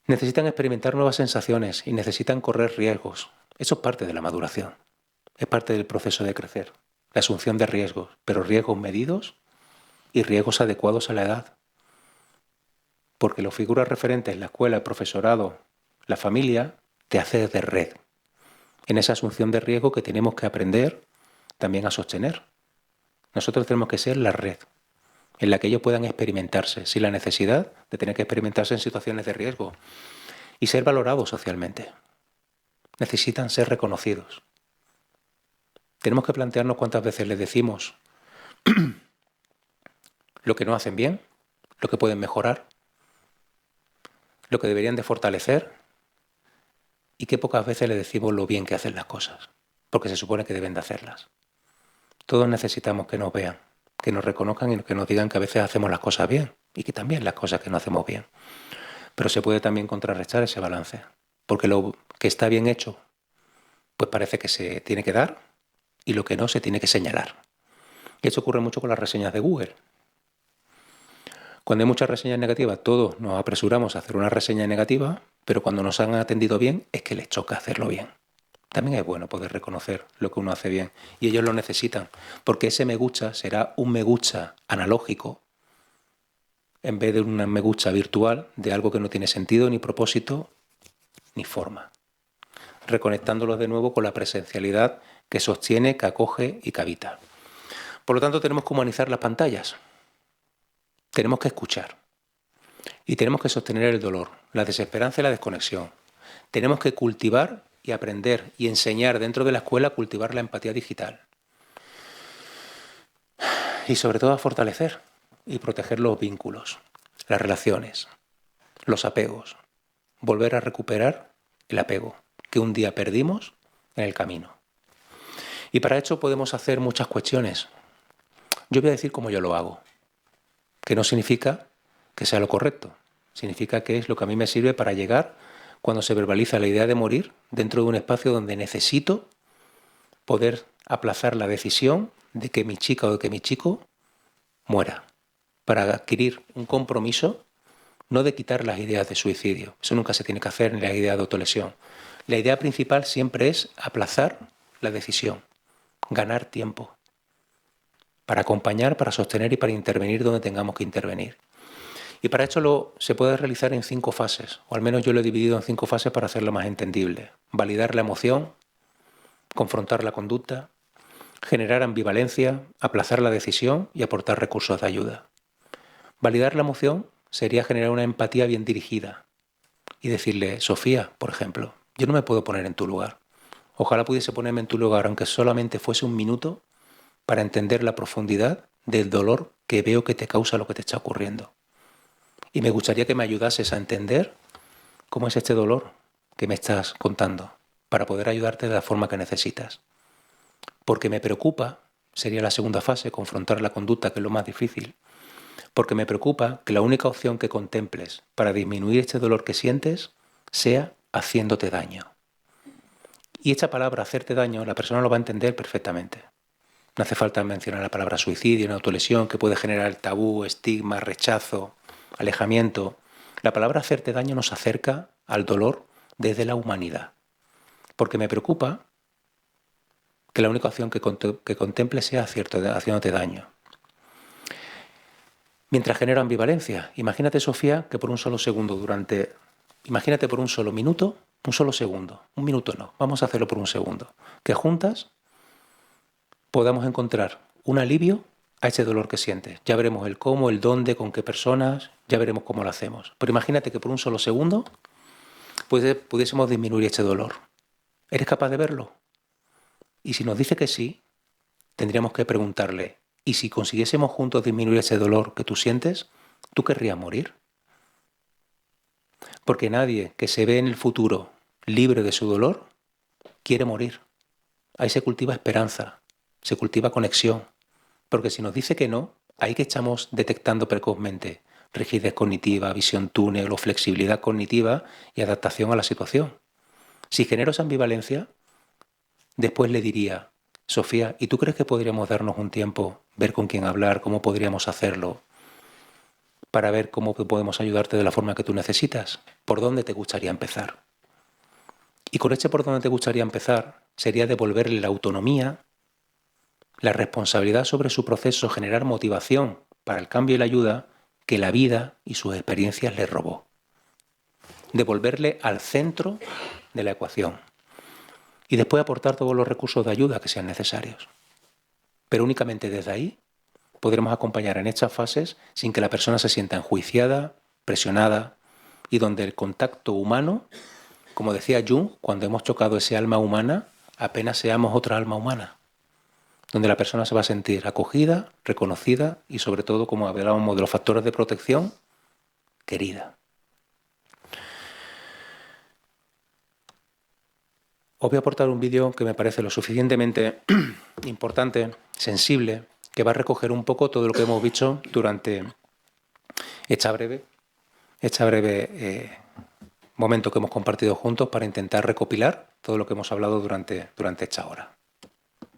Necesitan experimentar nuevas sensaciones y necesitan correr riesgos. Eso es parte de la maduración. Es parte del proceso de crecer. La asunción de riesgos, pero riesgos medidos y riesgos adecuados a la edad. Porque las figuras referentes, la escuela, el profesorado, la familia, te hace de red. En esa asunción de riesgo que tenemos que aprender también a sostener. Nosotros tenemos que ser la red en la que ellos puedan experimentarse sin la necesidad de tener que experimentarse en situaciones de riesgo y ser valorados socialmente. Necesitan ser reconocidos. Tenemos que plantearnos cuántas veces les decimos lo que no hacen bien, lo que pueden mejorar, lo que deberían de fortalecer y qué pocas veces les decimos lo bien que hacen las cosas, porque se supone que deben de hacerlas. Todos necesitamos que nos vean, que nos reconozcan y que nos digan que a veces hacemos las cosas bien y que también las cosas que no hacemos bien. Pero se puede también contrarrestar ese balance, porque lo que está bien hecho, pues parece que se tiene que dar y lo que no se tiene que señalar. Y eso ocurre mucho con las reseñas de Google. Cuando hay muchas reseñas negativas, todos nos apresuramos a hacer una reseña negativa, pero cuando nos han atendido bien es que les choca hacerlo bien. También es bueno poder reconocer lo que uno hace bien y ellos lo necesitan, porque ese me gusta será un me gusta analógico en vez de un me gusta virtual de algo que no tiene sentido, ni propósito, ni forma. Reconectándolos de nuevo con la presencialidad que sostiene, que acoge y que habita. Por lo tanto, tenemos que humanizar las pantallas. Tenemos que escuchar. Y tenemos que sostener el dolor, la desesperanza y la desconexión. Tenemos que cultivar y aprender y enseñar dentro de la escuela a cultivar la empatía digital. Y sobre todo a fortalecer y proteger los vínculos, las relaciones, los apegos. Volver a recuperar el apego que un día perdimos en el camino. Y para eso podemos hacer muchas cuestiones. Yo voy a decir cómo yo lo hago, que no significa que sea lo correcto, significa que es lo que a mí me sirve para llegar cuando se verbaliza la idea de morir dentro de un espacio donde necesito poder aplazar la decisión de que mi chica o de que mi chico muera, para adquirir un compromiso no de quitar las ideas de suicidio, eso nunca se tiene que hacer ni la idea de autolesión. La idea principal siempre es aplazar la decisión, ganar tiempo, para acompañar, para sostener y para intervenir donde tengamos que intervenir. Y para esto se puede realizar en 5 fases, o al menos yo lo he dividido en 5 fases para hacerlo más entendible. Validar la emoción, confrontar la conducta, generar ambivalencia, aplazar la decisión y aportar recursos de ayuda. Validar la emoción sería generar una empatía bien dirigida y decirle, Sofía, por ejemplo, yo no me puedo poner en tu lugar. Ojalá pudiese ponerme en tu lugar, aunque solamente fuese un minuto, para entender la profundidad del dolor que veo que te causa lo que te está ocurriendo. Y me gustaría que me ayudases a entender cómo es este dolor que me estás contando, para poder ayudarte de la forma que necesitas. Porque me preocupa, sería la segunda fase, confrontar la conducta, que es lo más difícil, porque me preocupa que la única opción que contemples para disminuir este dolor que sientes sea haciéndote daño. Y esta palabra, hacerte daño, la persona lo va a entender perfectamente. No hace falta mencionar la palabra suicidio, una autolesión que puede generar tabú, estigma, rechazo, alejamiento. La palabra hacerte daño nos acerca al dolor desde la humanidad. Porque me preocupa que la única opción que contemple sea haciéndote daño. Mientras genera ambivalencia. Imagínate, Sofía, que por un solo segundo imagínate por un solo minuto, un solo segundo, un minuto no, vamos a hacerlo por un segundo, que juntas podamos encontrar un alivio a ese dolor que sientes. Ya veremos el cómo, el dónde, con qué personas, ya veremos cómo lo hacemos. Pero imagínate que por un solo segundo pudiésemos disminuir ese dolor. ¿Eres capaz de verlo? Y si nos dice que sí, tendríamos que preguntarle, ¿y si consiguiésemos juntos disminuir ese dolor que tú sientes, tú querrías morir? Porque nadie que se ve en el futuro libre de su dolor quiere morir. Ahí se cultiva esperanza, se cultiva conexión. Porque si nos dice que no, ahí que estamos detectando precozmente rigidez cognitiva, visión túnel o flexibilidad cognitiva y adaptación a la situación. Si genero esa ambivalencia, después le diría: Sofía, ¿y tú crees que podríamos darnos un tiempo, ver con quién hablar, cómo podríamos hacerlo, para ver cómo podemos ayudarte de la forma que tú necesitas? ¿Por dónde te gustaría empezar? Y con este por dónde te gustaría empezar sería devolverle la autonomía, la responsabilidad sobre su proceso, generar motivación para el cambio y la ayuda que la vida y sus experiencias le robó. Devolverle al centro de la ecuación. Y después aportar todos los recursos de ayuda que sean necesarios. Pero únicamente desde ahí podremos acompañar en estas fases sin que la persona se sienta enjuiciada, presionada, y donde el contacto humano, como decía Jung, cuando hemos chocado ese alma humana, apenas seamos otra alma humana. Donde la persona se va a sentir acogida, reconocida y sobre todo, como hablábamos de los factores de protección, querida. Os voy a aportar un vídeo que me parece lo suficientemente importante, sensible, que va a recoger un poco todo lo que hemos visto durante esta breve momento que hemos compartido juntos para intentar recopilar todo lo que hemos hablado durante esta hora.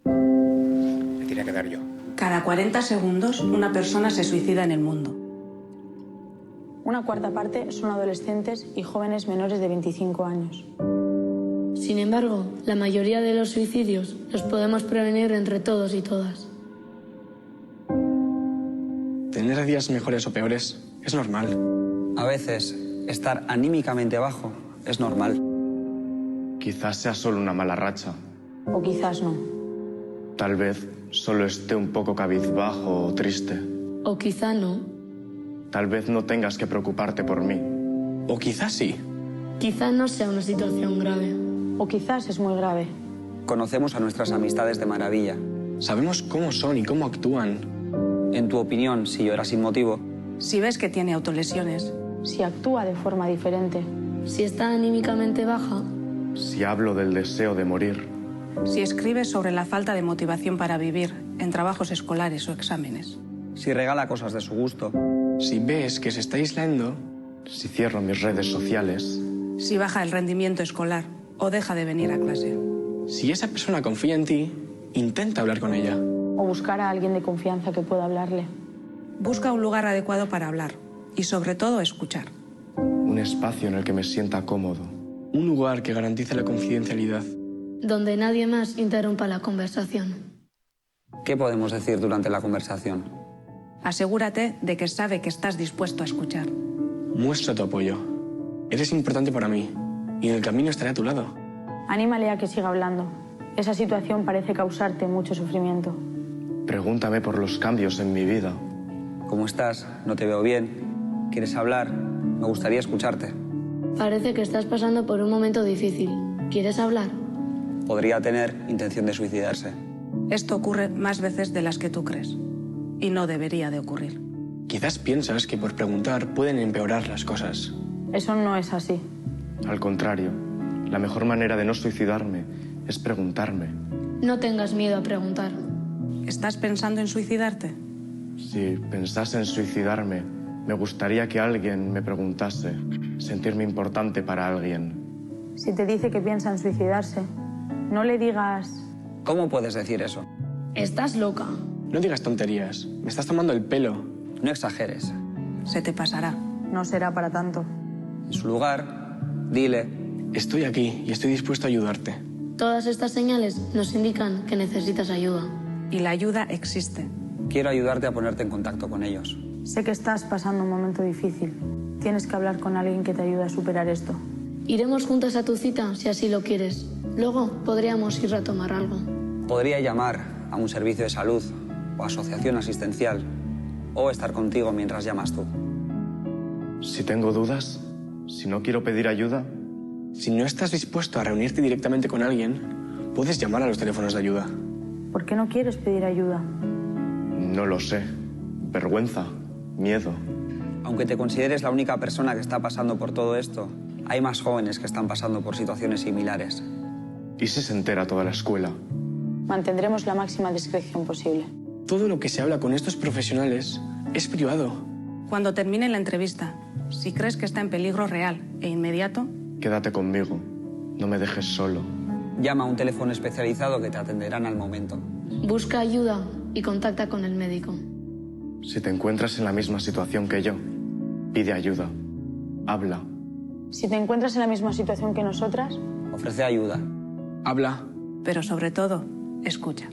Le tenía que dar yo. Cada 40 segundos una persona se suicida en el mundo. Una cuarta parte son adolescentes y jóvenes menores de 25 años. Sin embargo, la mayoría de los suicidios los podemos prevenir entre todos y todas. Tener días mejores o peores es normal. A veces, estar anímicamente bajo es normal. Quizás sea solo una mala racha. O quizás no. Tal vez solo esté un poco cabizbajo o triste. O quizá no. Tal vez no tengas que preocuparte por mí. O quizás sí. Quizá no sea una situación grave. O quizás es muy grave. Conocemos a nuestras amistades de maravilla. Sabemos cómo son y cómo actúan. En tu opinión, si llora sin motivo, Si ves que tiene autolesiones, Si actúa de forma diferente. Si está anímicamente baja, Si hablo del deseo de morir, si escribes sobre la falta de motivación para vivir en trabajos escolares o exámenes, si regala cosas de su gusto, Si ves que se está aislando, si cierro mis redes sociales, si baja el rendimiento escolar o deja de venir a clase. si esa persona confía en ti, intenta hablar con ella. O buscar a alguien de confianza que pueda hablarle. Busca un lugar adecuado para hablar y sobre todo escuchar. un espacio en el que me sienta cómodo. Un lugar que garantice la confidencialidad. donde nadie más interrumpa la conversación. ¿qué podemos decir durante la conversación? Asegúrate de que sabe que estás dispuesto a escuchar. Muestra tu apoyo. Eres importante para mí y en el camino estaré a tu lado. Anímale a que siga hablando. Esa situación parece causarte mucho sufrimiento. Pregúntame por los cambios en mi vida. ¿Cómo estás? No te veo bien. ¿Quieres hablar? Me gustaría escucharte. Parece que estás pasando por un momento difícil. ¿Quieres hablar? Podría tener intención de suicidarse. Esto ocurre más veces de las que tú crees y no debería de ocurrir. Quizás piensas que por preguntar pueden empeorar las cosas. Eso no es así. Al contrario, la mejor manera de no suicidarme es preguntarme. No tengas miedo a preguntar. ¿Estás pensando en suicidarte? Si pensase en suicidarme, me gustaría que alguien me preguntase, sentirme importante para alguien. Si te dice que piensa en suicidarse, no le digas... ¿Cómo puedes decir eso? Estás loca. No digas tonterías. Me estás tomando el pelo. No exageres. Se te pasará. No será para tanto. En su lugar, dile: Estoy aquí y estoy dispuesto a ayudarte. Todas estas señales nos indican que necesitas ayuda. Y la ayuda existe. quiero ayudarte a ponerte en contacto con ellos. Sé que estás pasando un momento difícil. Tienes que hablar con alguien que te ayude a superar esto. Iremos juntas a tu cita, si así lo quieres. Luego podríamos ir a tomar algo. Podría llamar a un servicio de salud o asociación asistencial o estar contigo mientras llamas tú. Si tengo dudas, si no quiero pedir ayuda, Si no estás dispuesto a reunirte directamente con alguien, puedes llamar a los teléfonos de ayuda. ¿Por qué no quieres pedir ayuda? no lo sé. Vergüenza, miedo. Aunque te consideres la única persona que está pasando por todo esto, hay más jóvenes que están pasando por situaciones similares. ¿Y si se entera toda la escuela? Mantendremos la máxima discreción posible. Todo lo que se habla con estos profesionales es privado. Cuando termine la entrevista, si crees que está en peligro real e inmediato, Quédate conmigo. No me dejes solo. llama a un teléfono especializado que te atenderán al momento. Busca ayuda y contacta con el médico. Si te encuentras en la misma situación que yo, pide ayuda. Habla. Si te encuentras en la misma situación que nosotras, Ofrece ayuda. Habla. Pero sobre todo, escucha.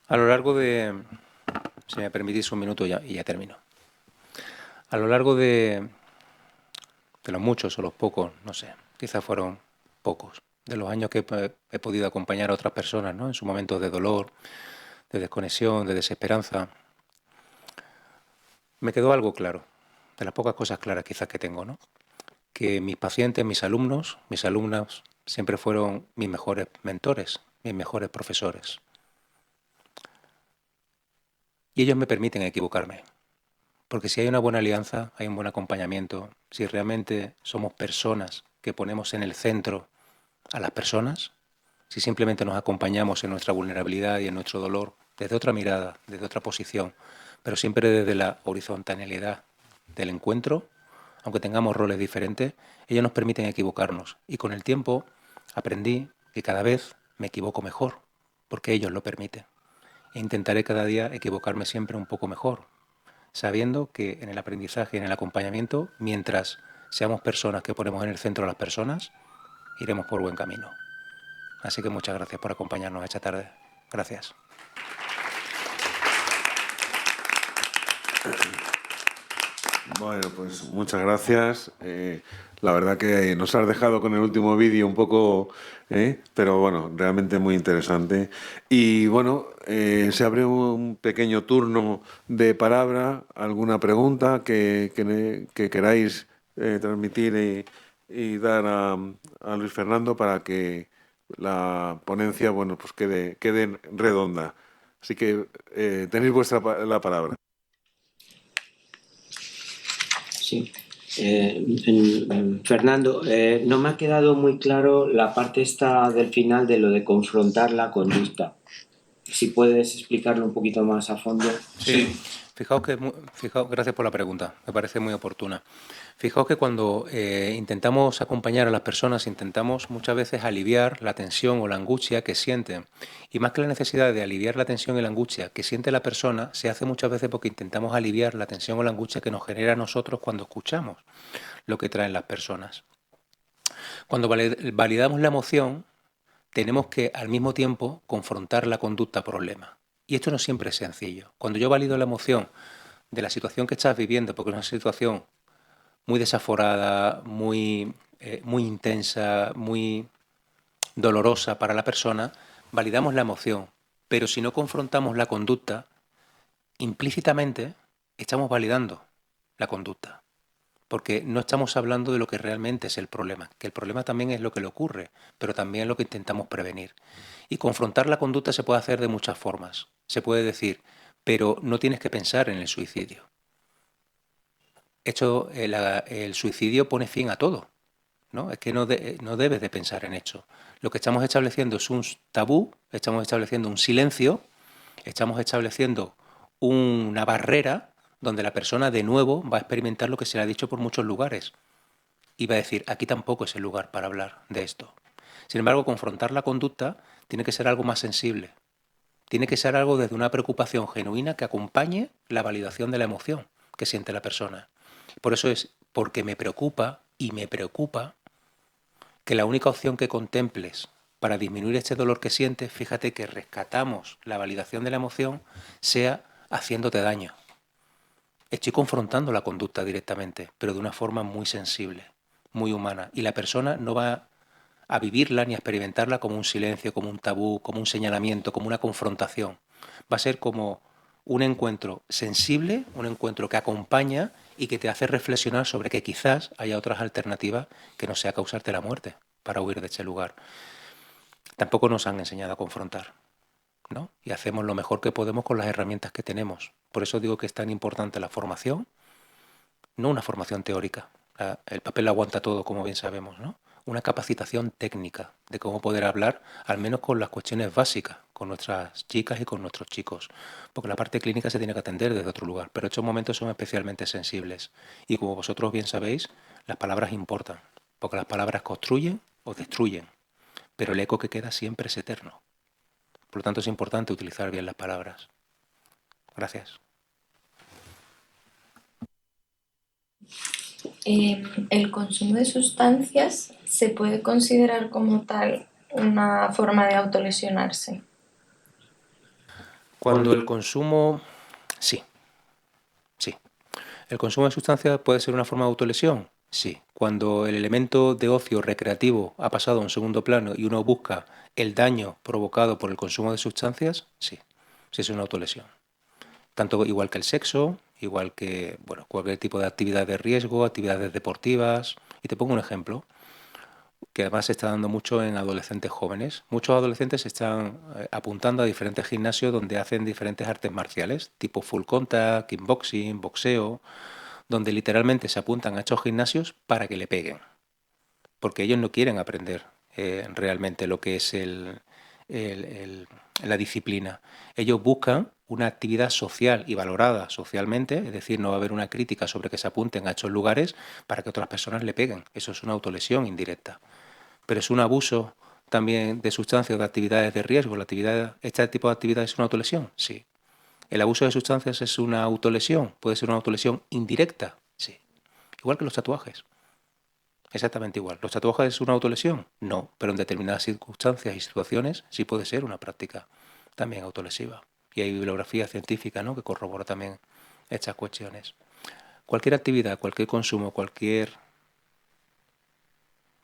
A lo largo de, si me permitís un minuto y ya termino. A lo largo de los muchos o los pocos, no sé, quizás fueron pocos, de los años que he podido acompañar a otras personas, ¿no? En sus momentos de dolor, de desconexión, de desesperanza, me quedó algo claro, de las pocas cosas claras quizás que tengo, ¿no? Que mis pacientes, mis alumnos, mis alumnas siempre fueron mis mejores mentores, mis mejores profesores. Y ellos me permiten equivocarme. Porque si hay una buena alianza, hay un buen acompañamiento, si realmente somos personas que ponemos en el centro a las personas, si simplemente nos acompañamos en nuestra vulnerabilidad y en nuestro dolor, desde otra mirada, desde otra posición, pero siempre desde la horizontalidad del encuentro, aunque tengamos roles diferentes, ellos nos permiten equivocarnos. Y con el tiempo aprendí que cada vez me equivoco mejor, porque ellos lo permiten. E intentaré cada día equivocarme siempre un poco mejor, sabiendo que en el aprendizaje y en el acompañamiento, mientras seamos personas que ponemos en el centro a las personas, iremos por buen camino. Así que muchas gracias por acompañarnos esta tarde. Gracias. Bueno, pues muchas gracias. La verdad que nos has dejado con el último vídeo un poco, pero bueno, realmente muy interesante. Y bueno, se abre un pequeño turno de palabra, alguna pregunta que queráis transmitir y dar a Luis Fernando para que la ponencia, bueno, pues quede redonda. Así que tenéis la palabra. Sí. Fernando, no me ha quedado muy claro la parte esta del final de lo de confrontar la conducta. Si puedes explicarlo un poquito más a fondo. Sí. Fijaos, gracias por la pregunta, me parece muy oportuna. Fijaos que cuando intentamos acompañar a las personas, intentamos muchas veces aliviar la tensión o la angustia que sienten. Y más que la necesidad de aliviar la tensión y la angustia que siente la persona, se hace muchas veces porque intentamos aliviar la tensión o la angustia que nos genera a nosotros cuando escuchamos lo que traen las personas. Cuando validamos la emoción, tenemos que al mismo tiempo confrontar la conducta problema. Y esto no siempre es sencillo. Cuando yo valido la emoción de la situación que estás viviendo, porque es una situación muy desaforada, muy intensa, muy dolorosa para la persona, validamos la emoción. Pero si no confrontamos la conducta, implícitamente estamos validando la conducta. Porque no estamos hablando de lo que realmente es el problema, que el problema también es lo que le ocurre, pero también es lo que intentamos prevenir. Y confrontar la conducta se puede hacer de muchas formas. Se puede decir, pero no tienes que pensar en el suicidio. El suicidio pone fin a todo, ¿no? Es que no debes de pensar en eso. Lo que estamos estableciendo es un tabú, estamos estableciendo un silencio, estamos estableciendo una barrera donde la persona de nuevo va a experimentar lo que se le ha dicho por muchos lugares. Y va a decir, aquí tampoco es el lugar para hablar de esto. Sin embargo, confrontar la conducta tiene que ser algo más sensible. Tiene que ser algo desde una preocupación genuina que acompañe la validación de la emoción que siente la persona. Por eso es porque me preocupa y me preocupa que la única opción que contemples para disminuir este dolor que sientes, fíjate que rescatamos la validación de la emoción, sea haciéndote daño. Estoy confrontando la conducta directamente, pero de una forma muy sensible, muy humana. Y la persona no va a vivirla ni a experimentarla como un silencio, como un tabú, como un señalamiento, como una confrontación. Va a ser como un encuentro sensible, un encuentro que acompaña y que te hace reflexionar sobre que quizás haya otras alternativas que no sea causarte la muerte para huir de este lugar. Tampoco nos han enseñado a confrontar, ¿no? Y hacemos lo mejor que podemos con las herramientas que tenemos. Por eso digo que es tan importante la formación, no una formación teórica. El papel lo aguanta todo, como bien sabemos, ¿no? una capacitación técnica de cómo poder hablar, al menos con las cuestiones básicas, con nuestras chicas y con nuestros chicos, porque la parte clínica se tiene que atender desde otro lugar, pero estos momentos son especialmente sensibles y como vosotros bien sabéis, las palabras importan, porque las palabras construyen o destruyen, pero el eco que queda siempre es eterno. Por lo tanto, es importante utilizar bien las palabras. Gracias. ¿El consumo de sustancias se puede considerar como tal una forma de autolesionarse? Cuando el consumo... Sí. ¿El consumo de sustancias puede ser una forma de autolesión? Sí. Cuando el elemento de ocio recreativo ha pasado a un segundo plano y uno busca el daño provocado por el consumo de sustancias, sí. Sí es una autolesión. Tanto igual que el sexo, igual que cualquier tipo de actividad de riesgo, actividades deportivas. Y te pongo un ejemplo que además se está dando mucho en adolescentes jóvenes. Muchos adolescentes se están apuntando a diferentes gimnasios donde hacen diferentes artes marciales, tipo full contact, kickboxing, boxeo, donde literalmente se apuntan a estos gimnasios para que le peguen. Porque ellos no quieren aprender realmente lo que es la disciplina. Ellos buscan una actividad social y valorada socialmente, es decir, no va a haber una crítica sobre que se apunten a estos lugares para que otras personas le peguen. Eso es una autolesión indirecta. Pero es un abuso también de sustancias o de actividades de riesgo. ¿Este tipo de actividad es una autolesión? Sí. ¿El abuso de sustancias es una autolesión? ¿Puede ser una autolesión indirecta? Sí. Igual que los tatuajes. Exactamente igual. ¿Los tatuajes es una autolesión? No, pero en determinadas circunstancias y situaciones sí puede ser una práctica también autolesiva. Y hay bibliografía científica, ¿no?, que corrobora también estas cuestiones. Cualquier actividad, cualquier consumo, cualquier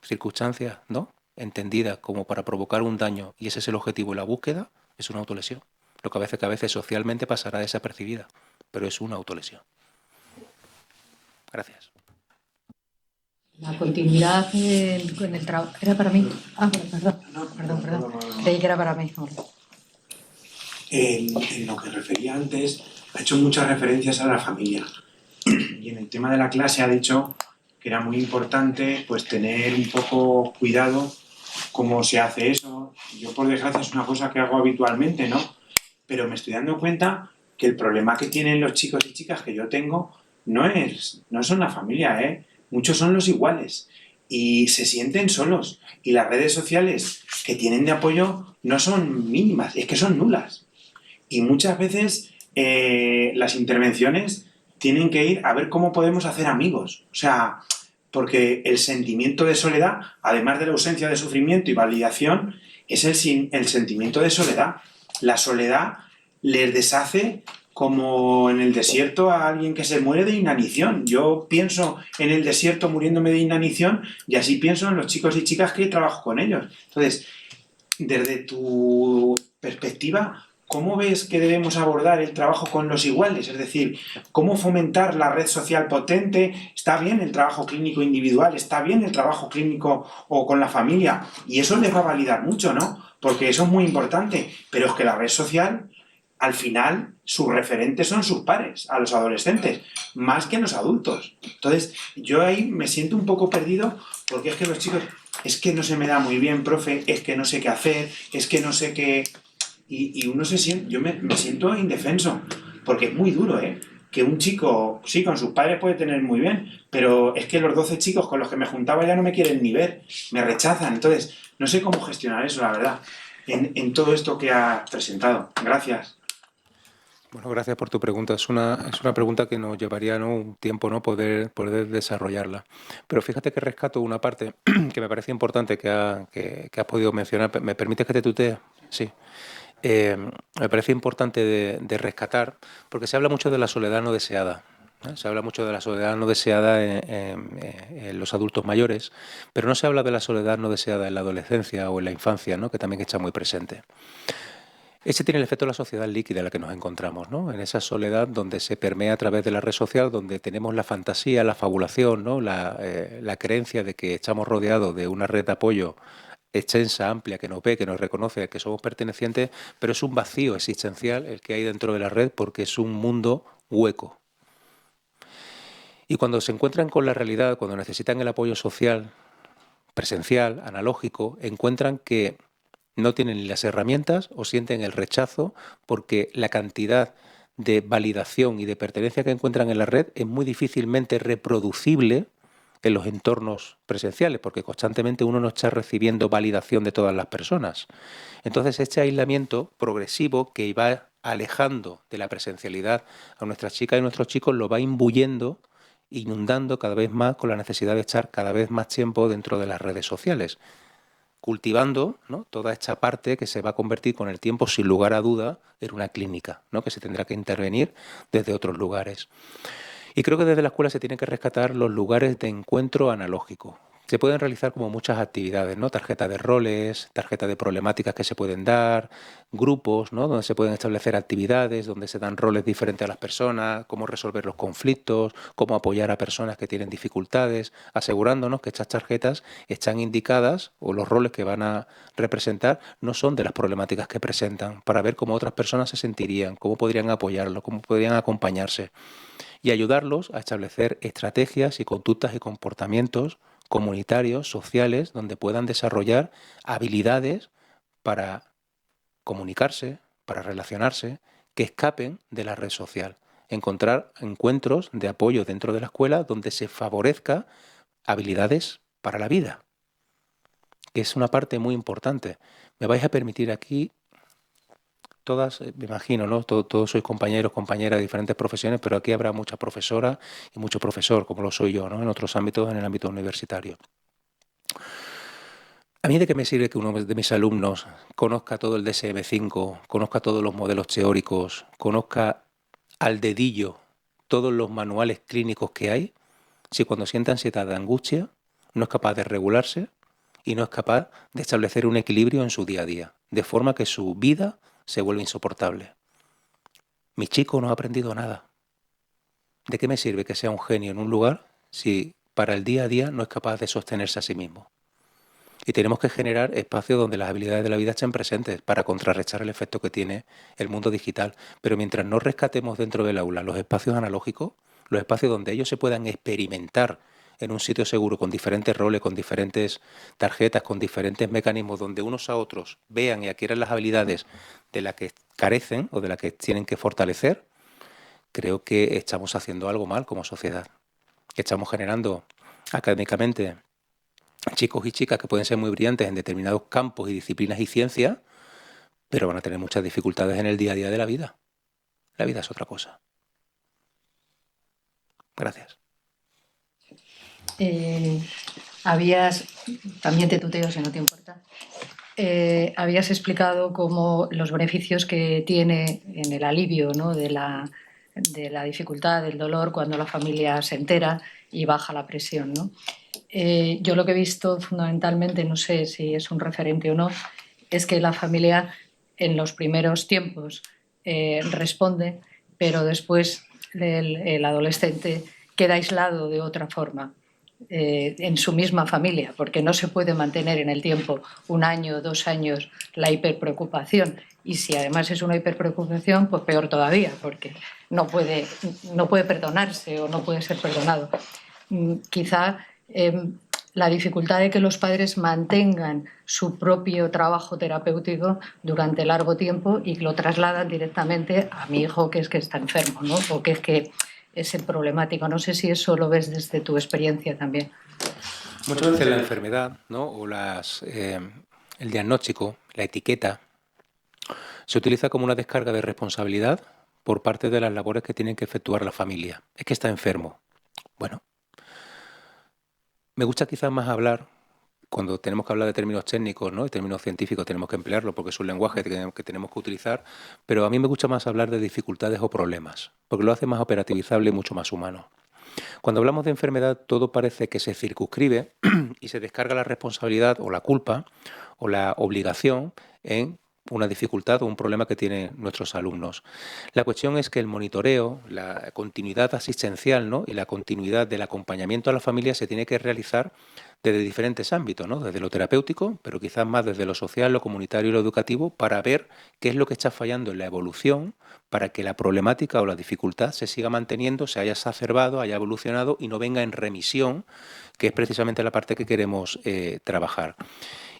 circunstancia, ¿no?, entendida como para provocar un daño, y ese es el objetivo de la búsqueda, es una autolesión. Lo que a veces socialmente pasará desapercibida, pero es una autolesión. Gracias. La continuidad con el trabajo... ¿Era para mí? Perdón. Creí que era para mí. En lo que refería antes, ha hecho muchas referencias a la familia. Y en el tema de la clase ha dicho que era muy importante pues tener un poco cuidado cómo se hace eso. Yo, por desgracia, es una cosa que hago habitualmente, ¿no? Pero me estoy dando cuenta que el problema que tienen los chicos y chicas que yo tengo no son la familia, ¿eh? Muchos son los iguales y se sienten solos. Y las redes sociales que tienen de apoyo no son mínimas, es que son nulas. Y muchas veces las intervenciones tienen que ir a ver cómo podemos hacer amigos. O sea, porque el sentimiento de soledad, además de la ausencia de sufrimiento y validación, es el sentimiento de soledad. La soledad les deshace como en el desierto a alguien que se muere de inanición. Yo pienso en el desierto muriéndome de inanición y así pienso en los chicos y chicas que trabajo con ellos. Entonces, desde tu perspectiva, ¿cómo ves que debemos abordar el trabajo con los iguales? Es decir, ¿cómo fomentar la red social potente? Está bien el trabajo clínico individual, está bien el trabajo clínico o con la familia, y eso les va a validar mucho, ¿no? Porque eso es muy importante, pero es que la red social, al final, sus referentes son sus pares, a los adolescentes, más que los adultos. Entonces, yo ahí me siento un poco perdido, porque es que los chicos, es que no se me da muy bien, profe, es que no sé qué hacer, es que no sé qué... Y uno se siente, yo me siento indefenso, porque es muy duro, ¿eh? Que un chico, sí, con sus padres puede tener muy bien, pero es que los 12 chicos con los que me juntaba ya no me quieren ni ver, me rechazan. Entonces, no sé cómo gestionar eso, la verdad, en todo esto que has presentado. Gracias. Bueno, gracias por tu pregunta. Es una pregunta que nos llevaría, ¿no?, un tiempo, ¿no?, poder desarrollarla. Pero fíjate que rescato una parte que me parece importante que has podido mencionar. ¿Me permites que te tutee? Sí. Me parece importante de rescatar, porque se habla mucho de la soledad no deseada. Se habla mucho de la soledad no deseada en los adultos mayores, pero no se habla de la soledad no deseada en la adolescencia o en la infancia, ¿no?, que también está muy presente. Ese tiene el efecto de la sociedad líquida en la que nos encontramos, ¿no? En esa soledad donde se permea a través de la red social, donde tenemos la fantasía, la fabulación, ¿no?, la creencia de que estamos rodeados de una red de apoyo extensa, amplia, que nos ve, que nos reconoce, que somos pertenecientes, pero es un vacío existencial el que hay dentro de la red porque es un mundo hueco. Y cuando se encuentran con la realidad, cuando necesitan el apoyo social, presencial, analógico, encuentran que no tienen ni las herramientas o sienten el rechazo porque la cantidad de validación y de pertenencia que encuentran en la red es muy difícilmente reproducible en los entornos presenciales, porque constantemente uno no está recibiendo validación de todas las personas. Entonces, este aislamiento progresivo que va alejando de la presencialidad a nuestras chicas y nuestros chicos lo va imbuyendo, inundando cada vez más con la necesidad de estar cada vez más tiempo dentro de las redes sociales, cultivando, ¿no?, toda esta parte que se va a convertir con el tiempo, sin lugar a duda, en una clínica, ¿no?, que se tendrá que intervenir desde otros lugares. Y creo que desde la escuela se tienen que rescatar los lugares de encuentro analógico. Se pueden realizar como muchas actividades, ¿no? Tarjetas de roles, tarjetas de problemáticas que se pueden dar, grupos, ¿no?, donde se pueden establecer actividades, donde se dan roles diferentes a las personas, cómo resolver los conflictos, cómo apoyar a personas que tienen dificultades, asegurándonos que estas tarjetas están indicadas o los roles que van a representar no son de las problemáticas que presentan, para ver cómo otras personas se sentirían, cómo podrían apoyarlo, cómo podrían acompañarse y ayudarlos a establecer estrategias y conductas y comportamientos comunitarios, sociales, donde puedan desarrollar habilidades para comunicarse, para relacionarse, que escapen de la red social. Encontrar encuentros de apoyo dentro de la escuela donde se favorezca habilidades para la vida, que es una parte muy importante. Me vais a permitir aquí, todas, me imagino, ¿no?, todos sois compañeros, compañeras de diferentes profesiones, pero aquí habrá muchas profesoras y mucho profesor, como lo soy yo, ¿no?, en otros ámbitos, en el ámbito universitario. ¿A mí de qué me sirve que uno de mis alumnos conozca todo el DSM-5, conozca todos los modelos teóricos, conozca al dedillo todos los manuales clínicos que hay, si cuando siente ansiedad de angustia no es capaz de regularse y no es capaz de establecer un equilibrio en su día a día, de forma que su vida se vuelve insoportable? Mi chico no ha aprendido nada. ¿De qué me sirve que sea un genio en un lugar si para el día a día no es capaz de sostenerse a sí mismo? Y tenemos que generar espacios donde las habilidades de la vida estén presentes para contrarrestar el efecto que tiene el mundo digital. Pero mientras no rescatemos dentro del aula los espacios analógicos, los espacios donde ellos se puedan experimentar en un sitio seguro, con diferentes roles, con diferentes tarjetas, con diferentes mecanismos, donde unos a otros vean y adquieran las habilidades de las que carecen o de las que tienen que fortalecer, creo que estamos haciendo algo mal como sociedad. Estamos generando académicamente chicos y chicas que pueden ser muy brillantes en determinados campos y disciplinas y ciencias, pero van a tener muchas dificultades en el día a día de la vida. La vida es otra cosa. Gracias. También te tuteo si no te importa, habías explicado cómo los beneficios que tiene en el alivio, ¿no?, de la dificultad, del dolor, cuando la familia se entera y baja la presión, ¿no? Yo lo que he visto fundamentalmente, no sé si es un referente o no, es que la familia en los primeros tiempos responde, pero después el adolescente queda aislado de otra forma. En su misma familia, porque no se puede mantener en el tiempo 1 año, 2 años la hiperpreocupación, y si además es una hiperpreocupación, pues peor todavía, porque no puede perdonarse o no puede ser perdonado. Quizá la dificultad de que los padres mantengan su propio trabajo terapéutico durante largo tiempo y lo trasladan directamente a mi hijo que está enfermo, ¿no?, o que es el problemático. No sé si eso lo ves desde tu experiencia también. Muchas veces la enfermedad, ¿no?, o el diagnóstico, la etiqueta, se utiliza como una descarga de responsabilidad por parte de las labores que tienen que efectuar la familia. Es que está enfermo. Bueno, me gusta quizás más hablar, cuando tenemos que hablar de términos técnicos, ¿no?, y términos científicos tenemos que emplearlo porque es un lenguaje que tenemos que utilizar, pero a mí me gusta más hablar de dificultades o problemas, porque lo hace más operativizable y mucho más humano. Cuando hablamos de enfermedad, todo parece que se circunscribe y se descarga la responsabilidad o la culpa o la obligación en una dificultad o un problema que tienen nuestros alumnos. La cuestión es que el monitoreo, la continuidad asistencial, ¿no?, y la continuidad del acompañamiento a la familia se tiene que realizar desde diferentes ámbitos, ¿no? Desde lo terapéutico, pero quizás más desde lo social, lo comunitario y lo educativo, para ver qué es lo que está fallando en la evolución para que la problemática o la dificultad se siga manteniendo, se haya exacerbado, haya evolucionado y no venga en remisión, que es precisamente la parte que queremos trabajar.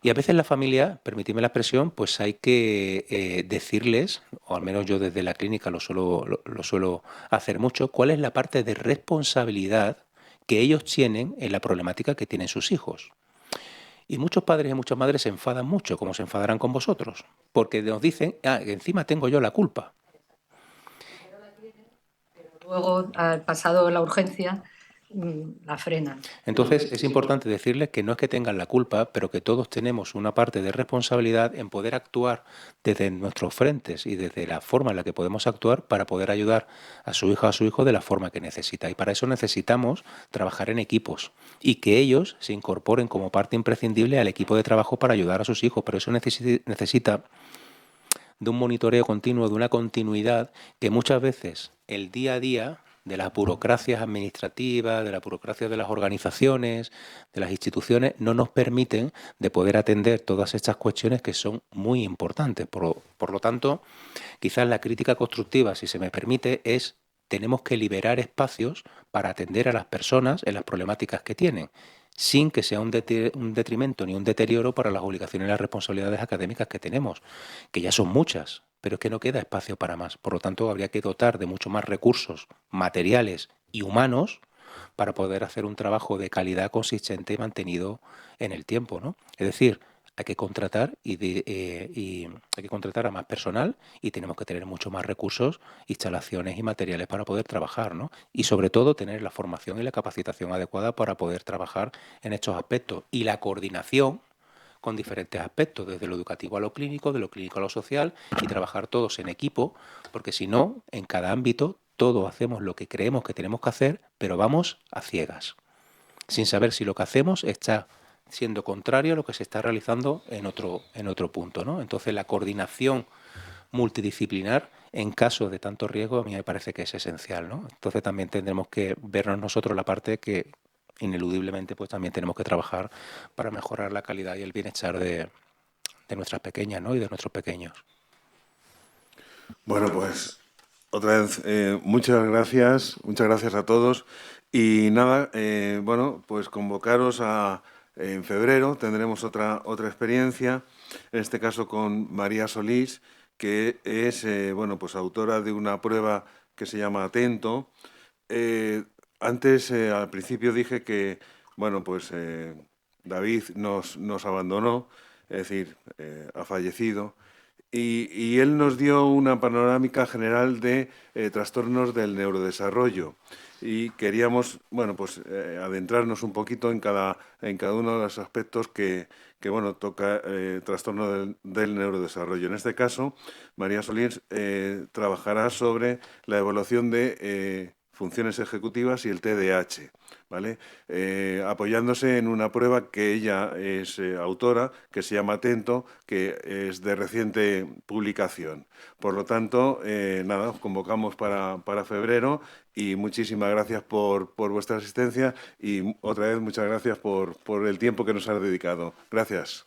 Y a veces la familia, permitidme la expresión, pues hay que decirles, o al menos yo desde la clínica lo suelo hacer mucho, cuál es la parte de responsabilidad que ellos tienen en la problemática que tienen sus hijos. Y muchos padres y muchas madres se enfadan mucho, como se enfadarán con vosotros, porque nos dicen, que encima tengo yo la culpa. Luego, al pasado la urgencia, la frenan. Entonces es importante decirles que no es que tengan la culpa, pero que todos tenemos una parte de responsabilidad en poder actuar desde nuestros frentes y desde la forma en la que podemos actuar para poder ayudar a su hija o a su hijo de la forma que necesita. Y para eso necesitamos trabajar en equipos y que ellos se incorporen como parte imprescindible al equipo de trabajo para ayudar a sus hijos. Pero eso necesita de un monitoreo continuo, de una continuidad que muchas veces el día a día de las burocracias administrativas, de la burocracia de las organizaciones, de las instituciones, no nos permiten de poder atender todas estas cuestiones que son muy importantes. Por lo tanto, quizás la crítica constructiva, si se me permite, es tenemos que liberar espacios para atender a las personas en las problemáticas que tienen, sin que sea un detrimento ni un deterioro para las obligaciones y las responsabilidades académicas que tenemos, que ya son muchas, pero es que no queda espacio para más. Por lo tanto, habría que dotar de mucho más recursos materiales y humanos para poder hacer un trabajo de calidad consistente y mantenido en el tiempo, ¿no? Es decir, hay que contratar y hay que contratar a más personal y tenemos que tener mucho más recursos, instalaciones y materiales para poder trabajar, ¿no? Y sobre todo tener la formación y la capacitación adecuada para poder trabajar en estos aspectos y la coordinación con diferentes aspectos, desde lo educativo a lo clínico, de lo clínico a lo social, y trabajar todos en equipo, porque si no, en cada ámbito todos hacemos lo que creemos que tenemos que hacer, pero vamos a ciegas, sin saber si lo que hacemos está siendo contrario a lo que se está realizando en otro punto, ¿no? Entonces la coordinación multidisciplinar en casos de tanto riesgo a mí me parece que es esencial, ¿no? Entonces también tendremos que vernos nosotros la parte que ineludiblemente pues también tenemos que trabajar para mejorar la calidad y el bienestar de nuestras pequeñas, ¿no? Y de nuestros pequeños. Bueno, pues otra vez muchas gracias a todos y nada, bueno, pues convocaros en febrero, tendremos otra experiencia, en este caso con María Solís, que es bueno, pues autora de una prueba que se llama Atento. Antes, al principio dije que, bueno, pues David nos abandonó, es decir, ha fallecido, y él nos dio una panorámica general de trastornos del neurodesarrollo. Y queríamos, bueno, pues adentrarnos un poquito en cada uno de los aspectos que bueno, toca trastorno del neurodesarrollo. En este caso, María Solís trabajará sobre la evaluación de funciones ejecutivas y el TDAH, ¿vale? Apoyándose en una prueba que ella es autora, que se llama Atento, que es de reciente publicación. Por lo tanto, nada, os convocamos para febrero y muchísimas gracias por vuestra asistencia y otra vez muchas gracias por el tiempo que nos has dedicado. Gracias.